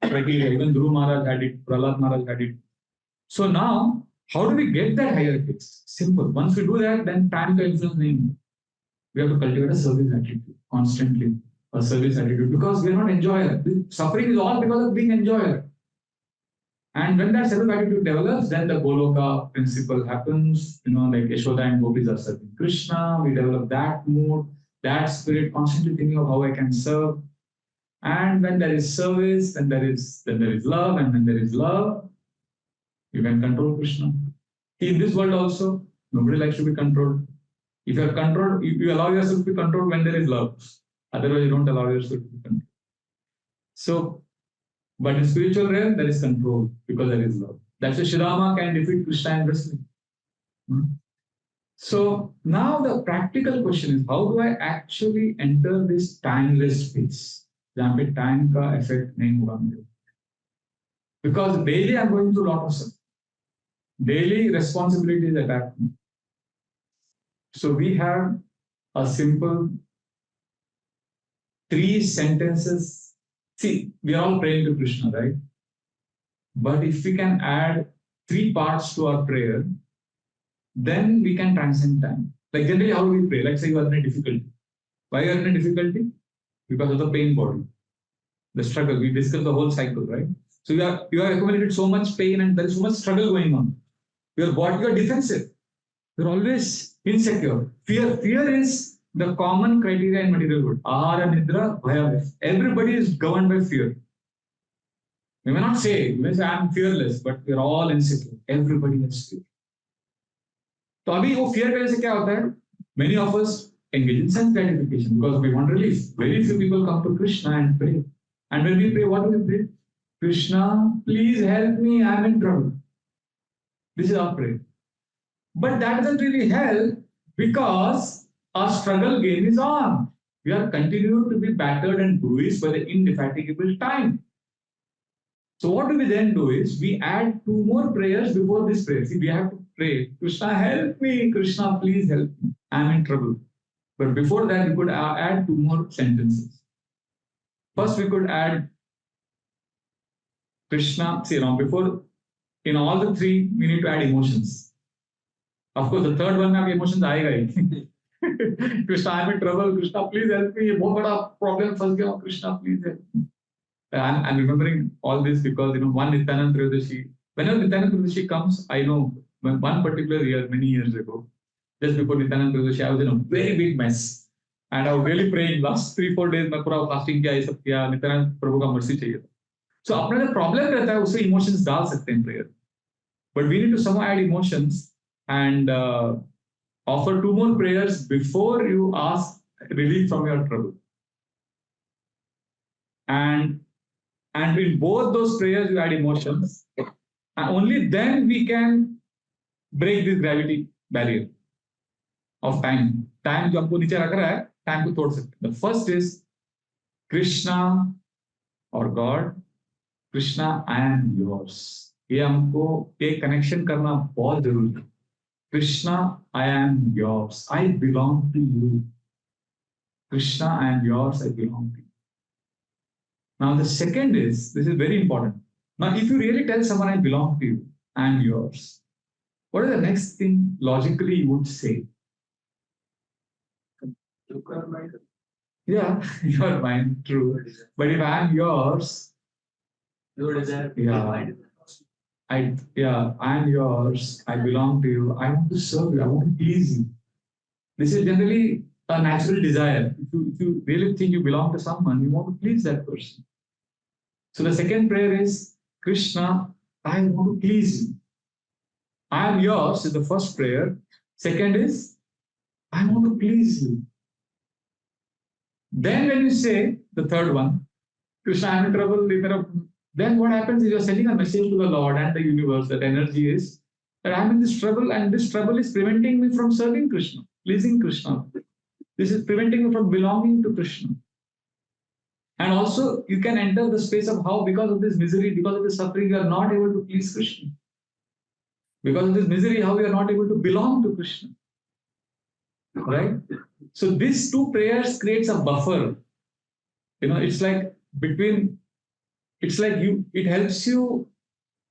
criteria even Guru Maharaj had it Prahlad Maharaj had it so now how do we get that higher taste? Simple. Once we do that, then time can influence name. We have to cultivate a service attitude constantly, a service attitude because we are not enjoyer. Suffering is all because of being enjoyer. And when that service attitude develops, then the Goloka principle happens. You know, like Yashoda and Gopis are serving Krishna. We develop that mood, that spirit, constantly thinking of how I can serve. And when there is service, then there is love, and when there is love. You can control Krishna. In this world also, nobody likes to be controlled. If you are controlled, you allow yourself to be controlled when there is love. Otherwise, you don't allow yourself to be controlled. So, but in spiritual realm, there is control because there is love. That's why Shirama can defeat Krishna in wrestling. So now the practical question is, how do I actually enter this timeless space? जहाँ पे time का effect नहीं होगा मुझे. Because daily I'm going through a lot of stuff. Daily responsibilities attack me. So we have a simple 3 sentences. See, we are all praying to Krishna, right? But if we can add 3 parts to our prayer, then we can transcend time. Like generally, how do we pray? Let's say you are in a difficulty. Why you are in a difficulty? Because of the pain body, the struggle. We discussed the whole cycle, right? So you have accumulated so much pain and there is so much struggle going on. Your body, you are defensive. You're always insecure. Fear is the common criteria in material world. Ahara, nidra, bhaya. Everybody is governed by fear. We may not say, we may say I'm fearless, but we're all insecure. Everybody has fear. So अभी वो fear की वजह से क्या होता है? Many of us engage in self gratification because we want relief. Very few people come to Krishna and pray. And when we pray, what do we pray? Krishna, please help me, I'm in trouble. This is our prayer. But that doesn't really help because our struggle game is on. We are continuing to be battered and bruised by the indefatigable time. So what do we then do is we add 2 more prayers before this prayer. See, we have to pray, Krishna help me, Krishna please help me, I'm in trouble. But before that we could add 2 more sentences. First we could add Krishna, see now before, in all the 3 we need to add emotions. Of course the third one में emotions आएगा ही. Krishna I'm in trouble, Krishna please help me, बहुत बड़ा problem फंस गया, Krishna please help me. I'm remembering all this because one Nityanand Triyodashi, whenever Nityanand Triyodashi comes, I know one particular year, many years ago, just before Nityanand Triyodashi, I was in a very big mess. And I was really praying last 3-4 days, मैं पूरा fasting किया, ये सब किया, नित्यानंद प्रभु का mercy चाहिए था. So अपना जो problem रहता है उससे emotions डाल सकते हैं prayer. But we need to somehow add emotions and offer 2 more prayers before you ask relief from your trouble. And in both those prayers you add emotions, and only then we can break this gravity barrier of time. Time जो हमको नीचे रख रहा है, time को तोड़ सकते हैं. The first is Krishna or God, Krishna I am yours. ये हमको एक connection करना बहुत जरूरी है. Krishna I am yours. I belong to you. Krishna I am yours. I belong to you. Now the second is, this is very important. Now if you really tell someone I belong to you, I am yours, what is the next thing logically you would say? Yeah, you are mine, true. But if I am yours, yeah, I am yours, I belong to you, I want to serve you, I want to please you. This is generally a natural desire. If you really think you belong to someone, you want to please that person. So the second prayer is, Krishna, I want to please you. I am yours is the first prayer. Second is, I want to please you. Then when you say the third one, Krishna, I am in trouble, then what happens is you are sending a message to the Lord and the universe, that energy is, that I am in this trouble and this trouble is preventing me from serving Krishna, pleasing Krishna. This is preventing me from belonging to Krishna. And also, you can enter the space of how, because of this misery, because of this suffering, you are not able to please Krishna. Because of this misery, how you are not able to belong to Krishna. Right? So these 2 prayers creates a buffer. It's like between, it helps you.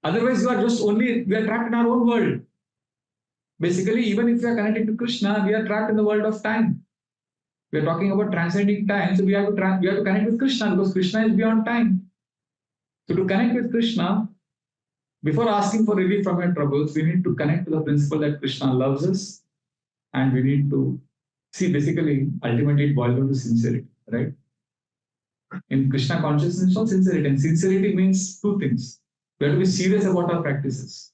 Otherwise, we are trapped in our own world. Basically, even if we are connected to Krishna, we are trapped in the world of time. We are talking about transcending time, so we have to connect with Krishna because Krishna is beyond time. So to connect with Krishna, before asking for relief from your troubles, we need to connect to the principle that Krishna loves us, and we need to see. Basically, ultimately, it boils down to sincerity, right? In Krishna consciousness, it's not sincerity, and sincerity means 2 things. We have to be serious about our practices,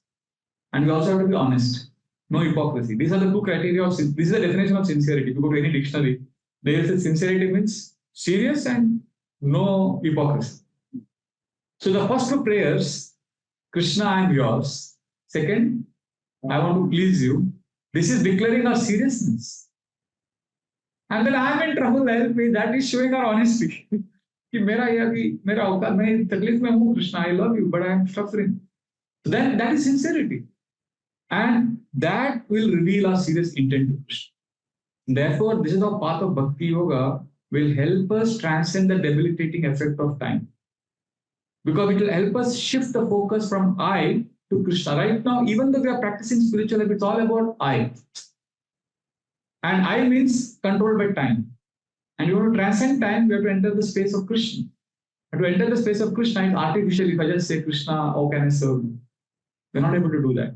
and we also have to be honest. No hypocrisy. These are the 2 criteria of. This is the definition of sincerity. If you go to any dictionary, they say sincerity means serious and no hypocrisy. So the first 2 prayers, Krishna, I am yours. Second, I want to please you. This is declaring our seriousness. And then I am in trouble, help me. That is showing our honesty. कि मेरा औकात, मैं तकलीफ में हूँ, Krishna, I love you, but I am suffering. So then that is sincerity. And that will reveal our serious intent to Krishna. Therefore, this is the path of Bhakti Yoga will help us transcend the debilitating effect of time. Because it will help us shift the focus from I to Krishna. Right now, even though we are practicing spiritual life, it's all about I. And I means controlled by time. And you want to transcend time, you have to enter the space of Krishna. And to enter the space of Krishna, it's artificial. If I just say, Krishna, how can I serve you? We're not able to do that.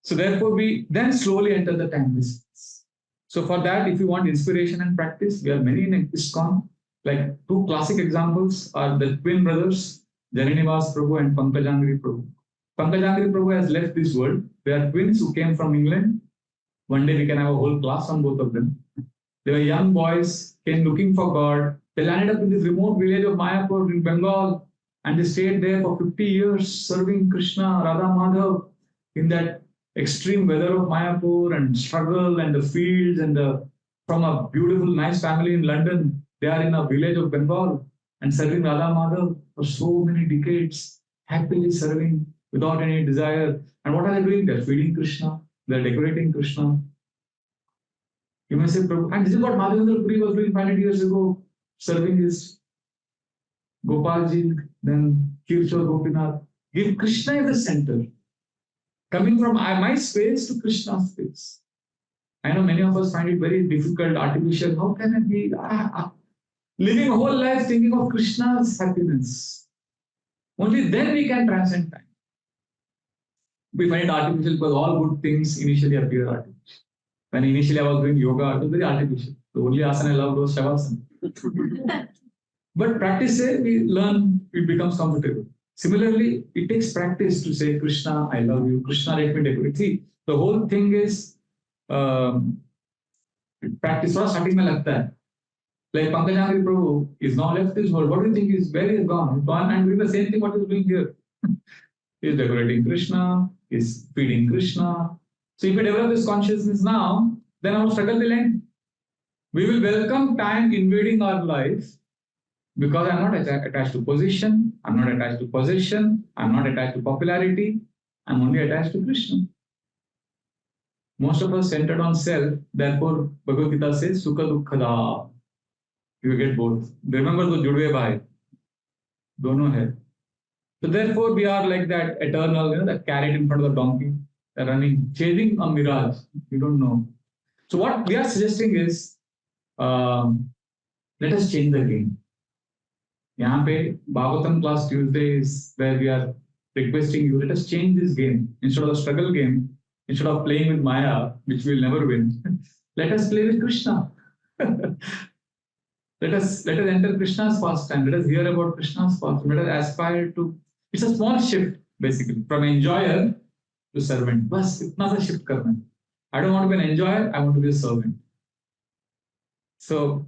So therefore, we then slowly enter the timeless space. So for that, if you want inspiration and practice, we are many in ISKCON. Like two classic examples are the twin brothers, Jananivas Prabhu and Pankajangri Prabhu. Pankajangri Prabhu has left this world. They are twins who came from England. One day we can have a whole class on both of them. They were young boys, came looking for God. They landed up in this remote village of Mayapur in Bengal, and they stayed there for 50 years serving Krishna, Radha Madhav in that extreme weather of Mayapur and struggle and the fields and from a beautiful, nice family in London. They are in a village of Bengal and serving Radha Madhav for so many decades, happily serving without any desire. And what are they doing? They're feeding Krishna, they're decorating Krishna. You may say, Prabhu, and this is what Madhavendra Puri was doing 500 years ago, serving his Gopalji, then Kirchor Gopinath. Give Krishna at the center. Coming from my space to Krishna's space. I know many of us find it very difficult, artificial. How can I be living a whole life thinking of Krishna's happiness? Only then we can transcend time. We find it artificial because all good things initially appear artificial. When initially I was doing yoga, it was very artificial. The only asana I loved was Shavasana. But practice, we learn, it becomes comfortable. Similarly, it takes practice to say, Krishna, I love you. Krishna, let me decorate. See, the whole thing is practice. For starting mein lagta hai. Like Pankajangri Prabhu is now left this world. What do you think is where he is gone? He's gone and doing the same thing what he's doing here. He's decorating Krishna, he's feeding Krishna. So if we develop this consciousness now, then our struggle will end. We will welcome time invading our life because I'm not attached to position, I'm not attached to possession, I'm not attached to popularity, I'm only attached to Krishna. Most of us centered on self, therefore Bhagavad Gita says, Sukha Dukkhada. You get both. Remember the Judve Bhai. Dono hai. So therefore we are like that eternal, that carrot in front of the donkey, running, chasing a mirage. You don't know. So what we are suggesting is, let us change the game. यहाँ पे Bhagavatam class Tuesday is where we are requesting you, let us change this game. Instead of the struggle game, instead of playing with Maya, which we'll never win, let us play with Krishna. Let us enter Krishna's pastime. Let us hear about Krishna's pastime. Let us aspire to. It's a small shift, basically, from enjoyer to servant. Bas, itna sa shift karna. I don't want to be an enjoyer. I want to be a servant. So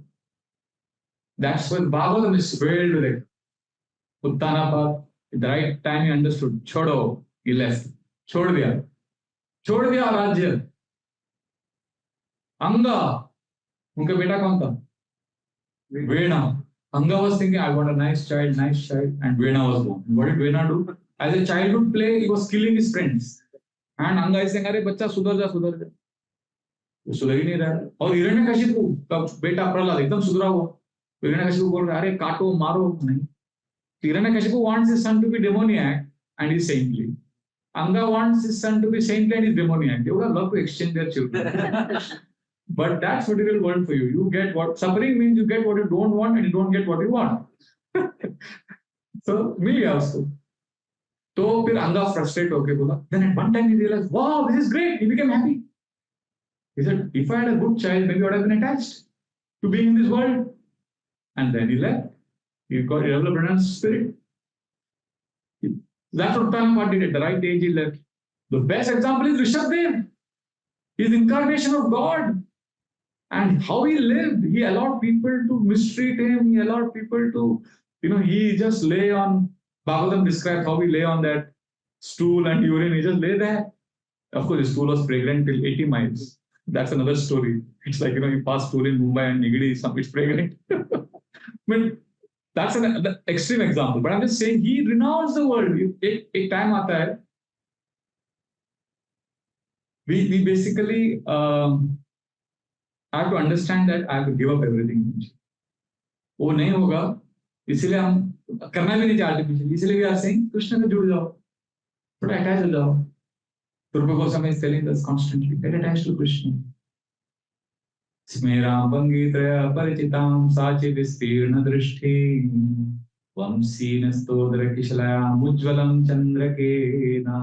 that's what Bhagavatam is filled with it. Uttanapat, at the right time he understood. Chodo, he left. Chhod diya Rajya. Anga, unka beta kaun tha? Vena. Anga was thinking, I want a nice child, and Vena was born. What did Vena do? As a childhood play, he was killing his friends. And Anga is saying, Arey bachcha, sudhar ja. वो सुधर ही नहीं रहा है. और हिरण्यकशिपु का बेटा प्रहलाद एकदम सुधरा हुआ. हिरण्यकशिपु बोल रहा है, अरे काटो मारो नहीं. Hiranyakashipu wants his son to be demoniac and he's saintly. Anga wants his son to be saintly and he's demoniac. They would have loved to exchange their children. But that's material world for you. You get what suffering means. You get what you don't want and you don't get what you want. So me also. So फिर Anga frustrated होके बोला. Then at one time he realized, wow, this is great. He became happy. He said, if I had a good child, maybe I would have been attached to being in this world. And then he left. He developed a spirit. That's what Prabhupada did at the right age. He left. The best example is Rishabdev. He's incarnation of God. And how he lived, he allowed people to mistreat him. He allowed people to, he just lay on, Bhagavatam describes how he lay on that stool and urine. He just lay there. Of course, his stool was fragrant till 80 miles. That's another story. It's like, you pass stool in Mumbai and Nigadi, it's fragrant. But that's an extreme example. But I'm just saying, he renounced the world. एक time आता है. We basically have to understand that I have to give up everything. वो नहीं होगा. इसलिए हम करना भी नहीं चाहते artificially. इसलिए we are saying, कृष्ण में जुड़ जाओ. थोड़ा attach हो जाओ. Rupa Goswami is telling us constantly, get attached to Krishna. स्मेरां भङ्गित्रय परिचितां साचि विस्तीर्ण दृष्टि वंशीनस्तोदरकिशलयामुज्ज्वलं चन्द्रकेना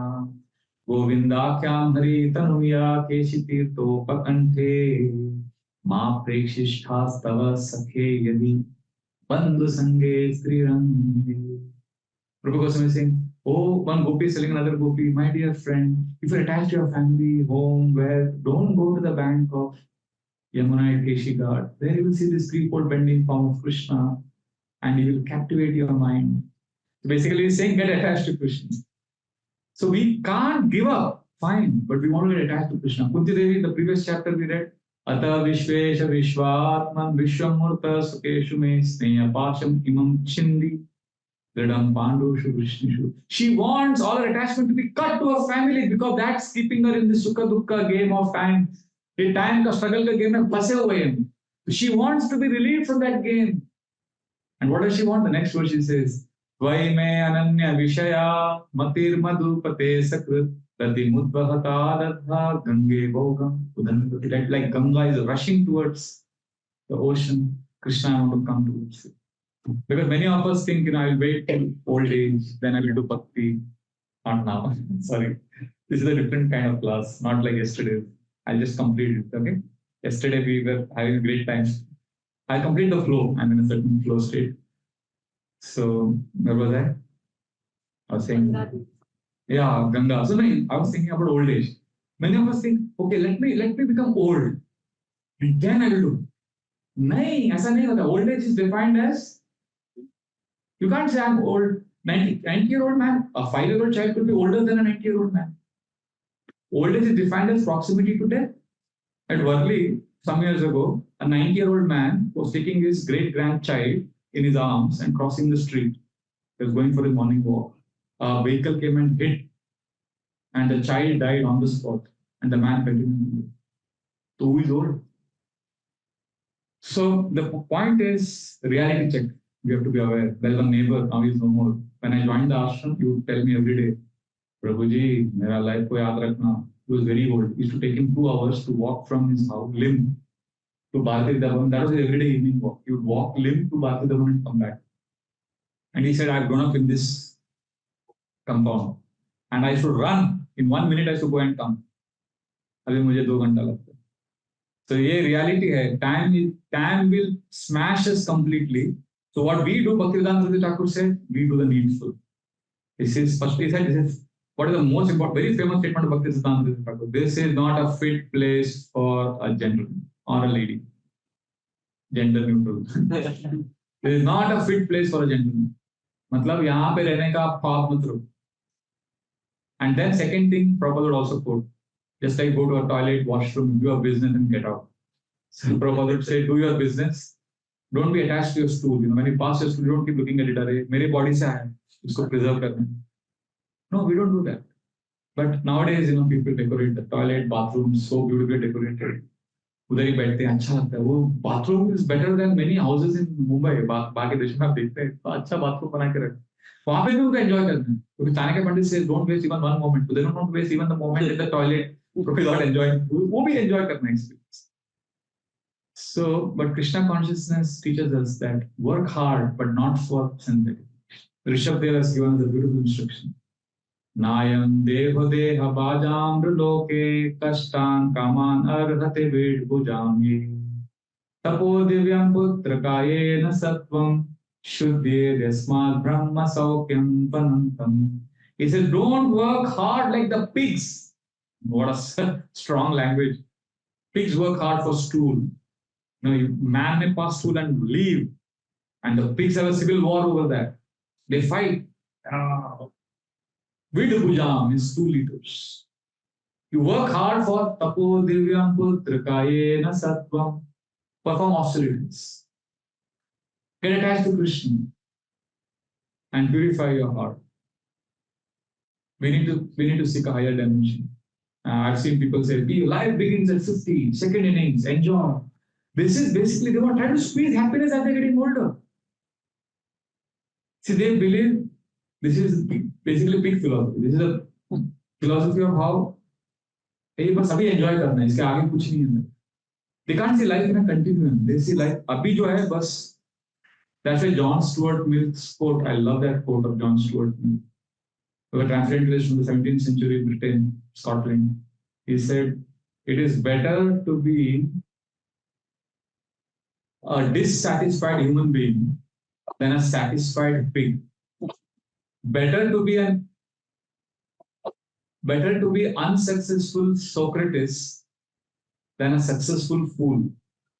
गोविन्दाख्यां हरितनुया केशितीर्थोपकण्ठे मा प्रेक्षिष्ठास्तव सखे यदि बन्धुसङ्गे स्त्रीरङ्गे. Rupa Goswami is saying, oh, one gopi is telling another gopi, my dear friend, if you're attached to your family, home, wealth, don't go to the bank of Yamuna at Keshi Ghat. There you will see this threefold bending form of Krishna and he will captivate your mind. So basically, he's saying, get attached to Krishna. So we can't give up, fine, but we want to get attached to Krishna. Kunti Devi, the previous chapter we read, Ata Vishvesha Vishvatman Vishwamurta Sukeshu Me Sneha Pasham Imam Chindi. She wants all her attachment to be cut to her family because that's keeping her in the Sukha Dukkha game of time. The time ka struggle ka game mein phase hue hain. She wants to be relieved from that game. And what does she want? The next verse she says, Vai me ananya vishaya matir madhupate sakrit rati mudbahata dadha gange bhogam udanpati. Like Ganga is rushing towards the ocean. Krishna, I want to come towards it. Because many of us think, I'll wait till old age, then I will do bhakti. Not now. Sorry. This is a different kind of class, not like yesterday. I'll just complete it. Okay. Yesterday we were having a great time. I'll complete the flow. I'm in a certain flow state. So where was I? I was saying, yeah, Ganga. So I was thinking about old age. Many of us think, okay, let me become old, and then I will do. No, ऐसा नहीं होता. Old age is defined as, you can't say I'm old. 90-year-old man, a 5-year-old child could be older than a 90-year-old man. Old age is defined as proximity to death. At Worli, some years ago, a 90-year-old man was taking his great-grandchild in his arms and crossing the street. He was going for his morning walk. A vehicle came and hit, and the child died on the spot, and the man continued to live. So who is old? So the point is reality check. We have to be aware. There's one neighbor, now he's no more. When I joined the ashram, he would tell me every day, Prabhuji, mera life ko yaad rakhna. He was very old. It used to take him 2 hours to walk from his house, limb, to Bharati Dhawan. That was his everyday evening walk. He would walk limb to Bharati Dhawan and come back. And he said, I've grown up in this compound. And I should run. In 1 minute, I should go and come. Abhi mujhe 2 घंटा लगता है. So ये reality है. Time will smash us completely. So what we do, Bhaktivedanta Thakur said, we do the needful. This is first he said, this is what is the most important, very famous statement of Bhaktivedanta Thakur. This is not a fit place for a gentleman or a lady. Gender neutral. This is not a fit place for a gentleman. मतलब यहाँ पे रहने का आप ख्वाब मत रखो. And then second thing, Prabhupada would also quote, just like go to a toilet, washroom, do your business and get out. So Prabhupada would say, do your business. Don't be attached to your stool. When you pass your stool, you don't keep looking at it. Arey, मेरे body से आया, इसको preserve करना. No, we don't do that. But nowadays, people decorate the toilet, bathroom so beautifully decorated. उधर ही बैठते हैं, अच्छा लगता है. वो bathroom is better than many houses in Mumbai. बाकी देश में आप देखते हैं, तो अच्छा bathroom बना के रखते हैं. वहाँ पे भी उनको enjoy करना है. क्योंकि चाणक्य पंडित says don't waste even one moment. They don't waste even the moment in the toilet. Without enjoying, वो भी enjoy करना experience. So, but Krishna consciousness teaches us that work hard, but not for synthetic. Rishabh Deva has given us a beautiful instruction. Nayam deho deha bhajam loke kashtan kaman arhate ved bhujami. Tapo divyam putra kayena sattvam shuddhe yasmat brahma saukyam panantam. He says, don't work hard like the pigs. What a strong language. Pigs work hard for stool. Man may pass stool and leave. And the pigs have a civil war over that. They fight. Vidbhujam is 2 liters. You work hard for tapo divyam putra kayena sattvam. Perform austerities. Get attached to Krishna and purify your heart. We need to seek a higher dimension. I've seen people say, life begins at 50, second innings, enjoy. This is basically, they want to try to squeeze happiness as they're getting older. See, they believe this is basically big philosophy. This is a philosophy of how, hey, बस अभी enjoy करना है, इसके आगे कुछ नहीं है. They can't see life in a continuum. They see life, abhi jo hai, bas. That's why John Stuart Mill's quote, I love that quote of John Stuart Mill, who was translated from the 17th century Britain, Scotland. He said, it is better to be a dissatisfied human being than a satisfied pig. Better to be an better to be unsuccessful Socrates than a successful fool.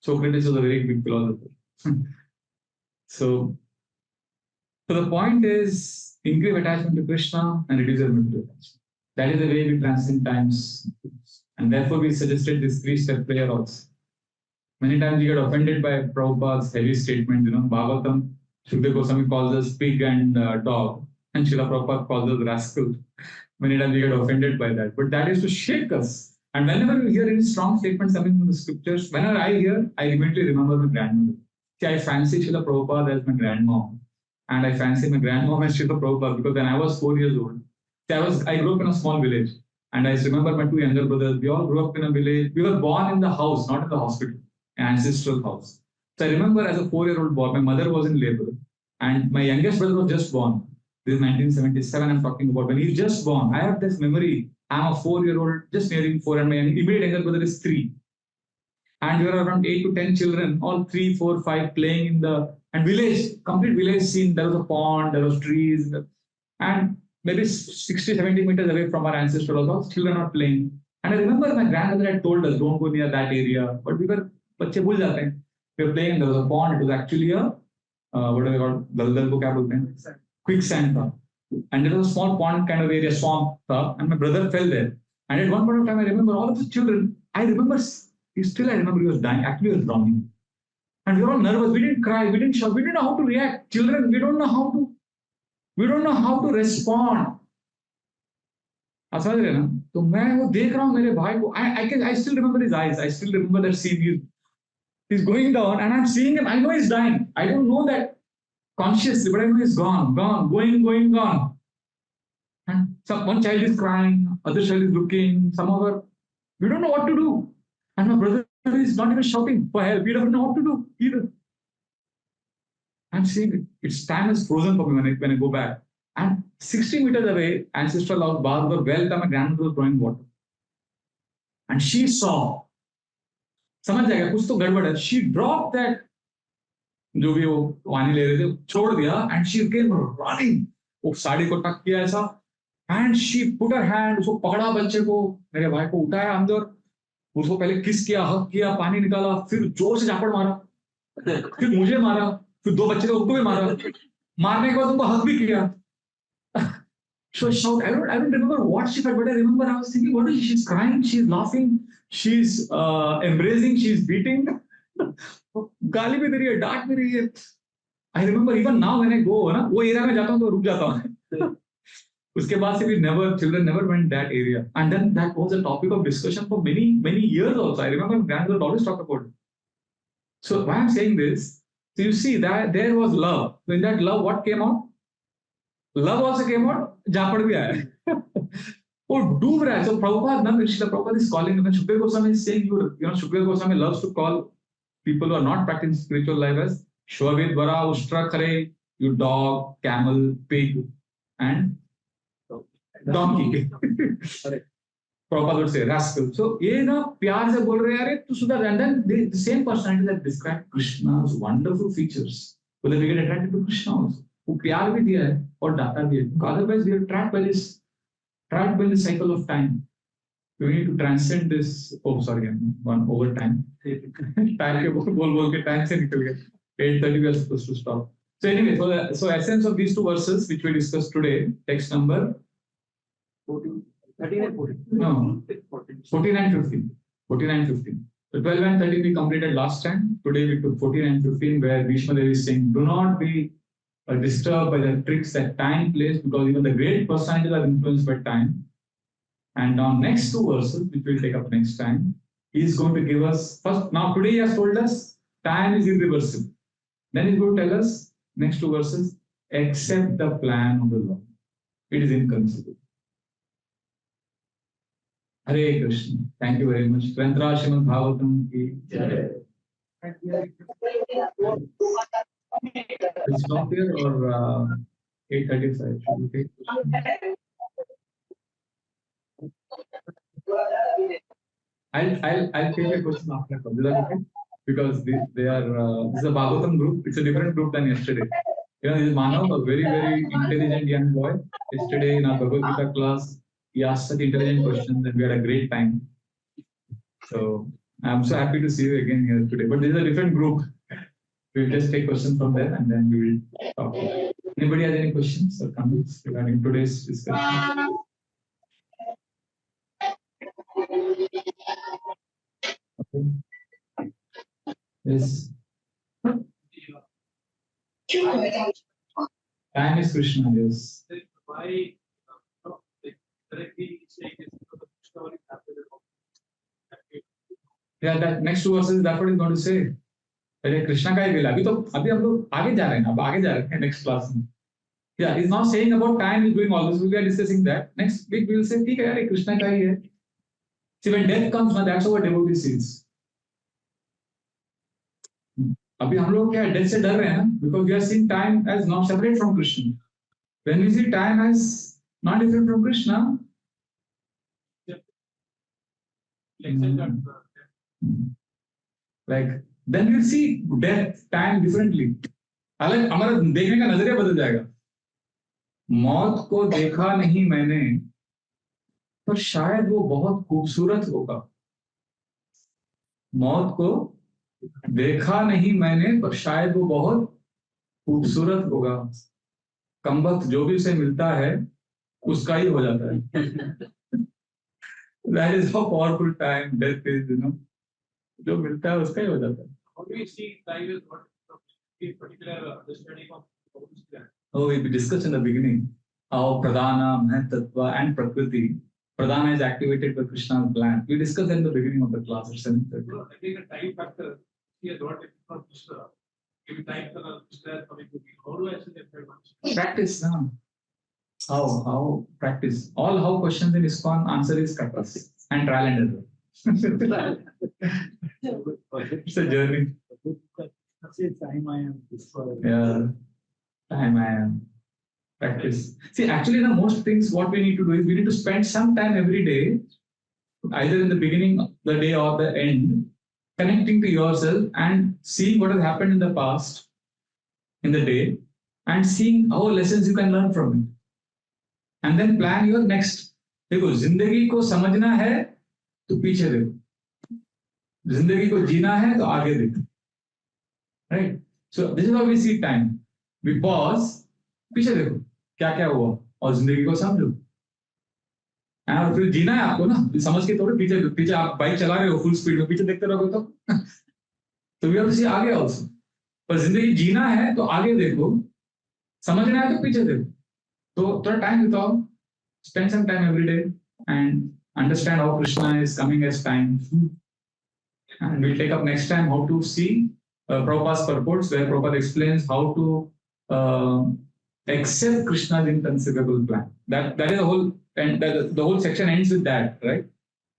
Socrates was a very big philosopher. so, so the point is increase attachment to Krishna and reduce your mental attachment. That is the way we transcend times. And therefore we suggested this three-step prayer also. Many times we get offended by Prabhupada's heavy statement, Bhagavatam, Shuddha Goswami calls us pig and dog, and Srila Prabhupada calls us rascal. Many times we get offended by that. But that is to shake us. And whenever you hear any strong statements coming from the scriptures, whenever I hear, I immediately remember my grandmother. See, I fancy Srila Prabhupada as my grandmom. And I fancy my grandmom as Srila Prabhupada because when I was 4 years old, see, I grew up in a small village. And I remember my two younger brothers, we all grew up in a village. We were born in the house, not in the hospital, ancestral house. So I remember as a 4-year-old boy, my mother was in labor. And my youngest brother was just born. This is 1977 I'm talking about. When he's just born, I have this memory. I'm a 4-year-old, just nearing 4, and my immediate younger brother is 3. And we were around 8 to 10 children, all 3, 4, 5 playing in the village, complete village scene. There was a pond, there was trees, and maybe 60, 70 meters away from our ancestral house, children are playing. And I remember my grandmother had told us, don't go near that area. But we were, बच्चे भूल जाते हैं. We were playing, there was a pond. It was actually a, what do they call, दलदल को क्या बोलते हैं? Quicksand था. And there was a small pond kind of area, swamp था, and my brother fell there. And at one point of time, I remember all of the children, I remember he was dying. Actually, he was drowning. And we were all nervous. We didn't cry. We didn't shout. We didn't know how to react. Children, we don't know how to respond. आप समझ रहे ना? तो मैं वो देख रहा हूँ मेरे भाई को. I still remember his eyes. I still remember that scene. He's going down, and I'm seeing him. I know he's dying. I don't know that consciously, but I know he's gone, gone. And one child is crying, other child is looking. We don't know what to do. And my brother is not even shouting for help. We don't know what to do either. I'm seeing it. Its time is frozen for me when I go back. And 60 meters away, ancestral house, Bahadurgarh, well, my grandmother was drawing water. And she saw, समझ जाएगा कुछ तो गड़बड़ है. She dropped that जो भी वो पानी ले रहे थे, छोड़ दिया, and she came running. वो साड़ी को टक किया ऐसा, and she put her hand, उसको पकड़ा बच्चे को, मेरे भाई को उठाया अंदर, उसको पहले किस किया, हक किया, पानी निकाला, फिर जोर से झापड़ मारा, फिर मुझे मारा, फिर 2 बच्चे थे उनको भी मारा, मारने के बाद उनको हक भी किया. So shout, I don't remember what she felt, but I remember I was thinking, what is she? She's crying, she's laughing, she's embracing, she's beating. गाली भी दे रही है, डांट भी रही है. I remember even now when I go ना, वो एरिया में जाता हूँ तो रुक जाता हूँ. उसके बाद से भी children never went that area. And then that was a topic of discussion for many years also. I remember my grandmother always talked about it. So why I'm saying this, so you see that there was love. So in that love, what came out? Love also came out. झापड़ भी आया. वो डूब रहा है. So Prabhupada, Srila Prabhupada is calling, when Shukdev Goswami is saying, Shukdev Goswami loves to call people who are not practicing spiritual life as Shwavid, Vara, Ushtra, Khare, you dog, camel, pig, and donkey. Prabhupada would say rascal. So ये ना प्यार से बोल रहे हैं अरे तू सुधर. And then the same personality that described Krishna's wonderful features, so that we get attracted to Krishna also. वो प्यार भी दिया है और डांटा भी है. Otherwise we are trapped by the cycle of time. We need to transcend this. Oh, sorry, one over time. Time के बोल के time से निकल गए. 8:30 we are supposed to stop. So anyway, so essence of these 2 verses which we discussed today, text number 13 and 14. No, 14 and 15. 14 and 15. So 12 and 13 we completed last time. Today we took 14 and 15 where Bhishma Devi is saying, do not be disturbed by the tricks that time plays, because even the great personalities are influenced by time. And now next 2 verses, which we'll take up next time, he is going to give us, first, now today he has told us, time is irreversible. Then he's going to tell us, next 2 verses, accept the plan of the Lord. It is inconceivable. Hare Krishna. Thank you very much. Granthra Srimad Bhagavatam ki jai. We'll stop here or 8:35. Should we take questions? I'll take a question after. Is that okay? Because they are this is a Bhagavatam group. It's a different group than yesterday. You know, this is Manav, a very intelligent young boy. Yesterday in our Bhagavad Gita class, he asked such intelligent questions and we had a great time. So I'm so happy to see you again here today. But this is a different group. We'll just take questions from there and then we will talk. Anybody has any questions or comments regarding today's discussion? Okay. Yes. Time is Krishna, yes. Why directly saying this story happened? Yeah, that next two verses, that's what he's going to say. अरे कृष्णा का ही villa अभी हम लोग आगे जा रहे हैं अब आगे जा रहे हैं next class में. Yeah, he's not saying about time, he's doing all this. We are discussing that. Next week we will say, ठीक है यार, कृष्णा का ही है. See, when death comes, now that's how a devotee sees. अभी हम लोग क्या death से डर रहे हैं ना, because we are seeing time as not separate from Krishna. When we see time as not different from Krishna, like then we'll see death, time differently. अलग हमारा देखने का नजरिया बदल जाएगा. मौत को देखा नहीं मैंने, पर शायद वो बहुत खूबसूरत होगा. मौत को देखा नहीं मैंने, पर शायद वो बहुत खूबसूरत होगा. कमबख्त जो भी उसे मिलता है उसका ही हो जाता है. That is how powerful time death is, you know. जो मिलता है उसका ही हो जाता है. How do we see time is what in particular understanding of that? Oh, we discussed in the beginning how Pradhana, Mahatattva, and Prakriti. Pradhana is activated by Krishna's plan. We discussed in the beginning of the class. I think the time factor here, not from Krishna. Give time for Krishna coming to me. How do I say that? Practice now. How practice? All how questions in ISKCON answer is practice and trial and error. It's a journey. Time I am. Yeah, time I am. Practice. See, actually, the most things what we need to do is we need to spend some time every day, either in the beginning of the day or the end, connecting to yourself and seeing what has happened in the past, in the day, and seeing how lessons you can learn from it. And then plan your next. देखो, जिंदगी को समझना है तो पीछे देखो, जिंदगी को जीना है तो आगे देखो. Right? So this is how we see time. We pause, पीछे देखो क्या क्या हुआ और जिंदगी को समझो. और फिर जीना है आपको ना, समझ के थोड़े पीछे पीछे आप बाइक चला रहे हो फुल स्पीड में, पीछे देखते रहोगे तो वी हैव टू सी आगे आल्सो. पर जिंदगी जीना है तो आगे देखो, समझना है तो पीछे देखो. तो थोड़ा time बिताओ, spend some time every day and understand how Krishna is coming as time. And we'll take up next time how to see Prabhupada's purports, where Prabhupada explains how to accept Krishna's inconceivable plan. That is the whole, and the whole section ends with that, right?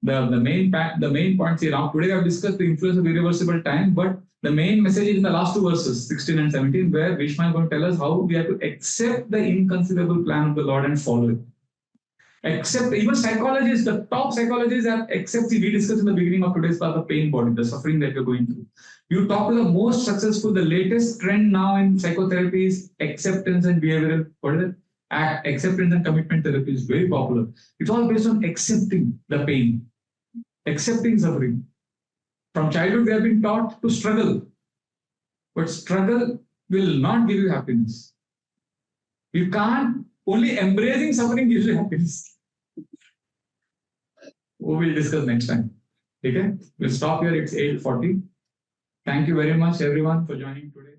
The main points here. Now today I've discussed the influence of irreversible time, but the main message is in the last two verses, 16 and 17, where Bhishma is going to tell us how we have to accept the inconceivable plan of the Lord and follow it. Accept, even psychologists, the top psychologists have accepted. We discussed in the beginning of today's class the pain body, the suffering that you're going through. You talk to the most successful, the latest trend now in psychotherapy is acceptance and behavioral, what is it? Acceptance and commitment therapy is very popular. It's all based on accepting the pain, accepting suffering. From childhood, we have been taught to struggle, but struggle will not give you happiness. You can't, only embracing suffering gives you happiness. We will discuss next time. Okay? We'll stop here. It's 8:40. Thank you very much, everyone, for joining today.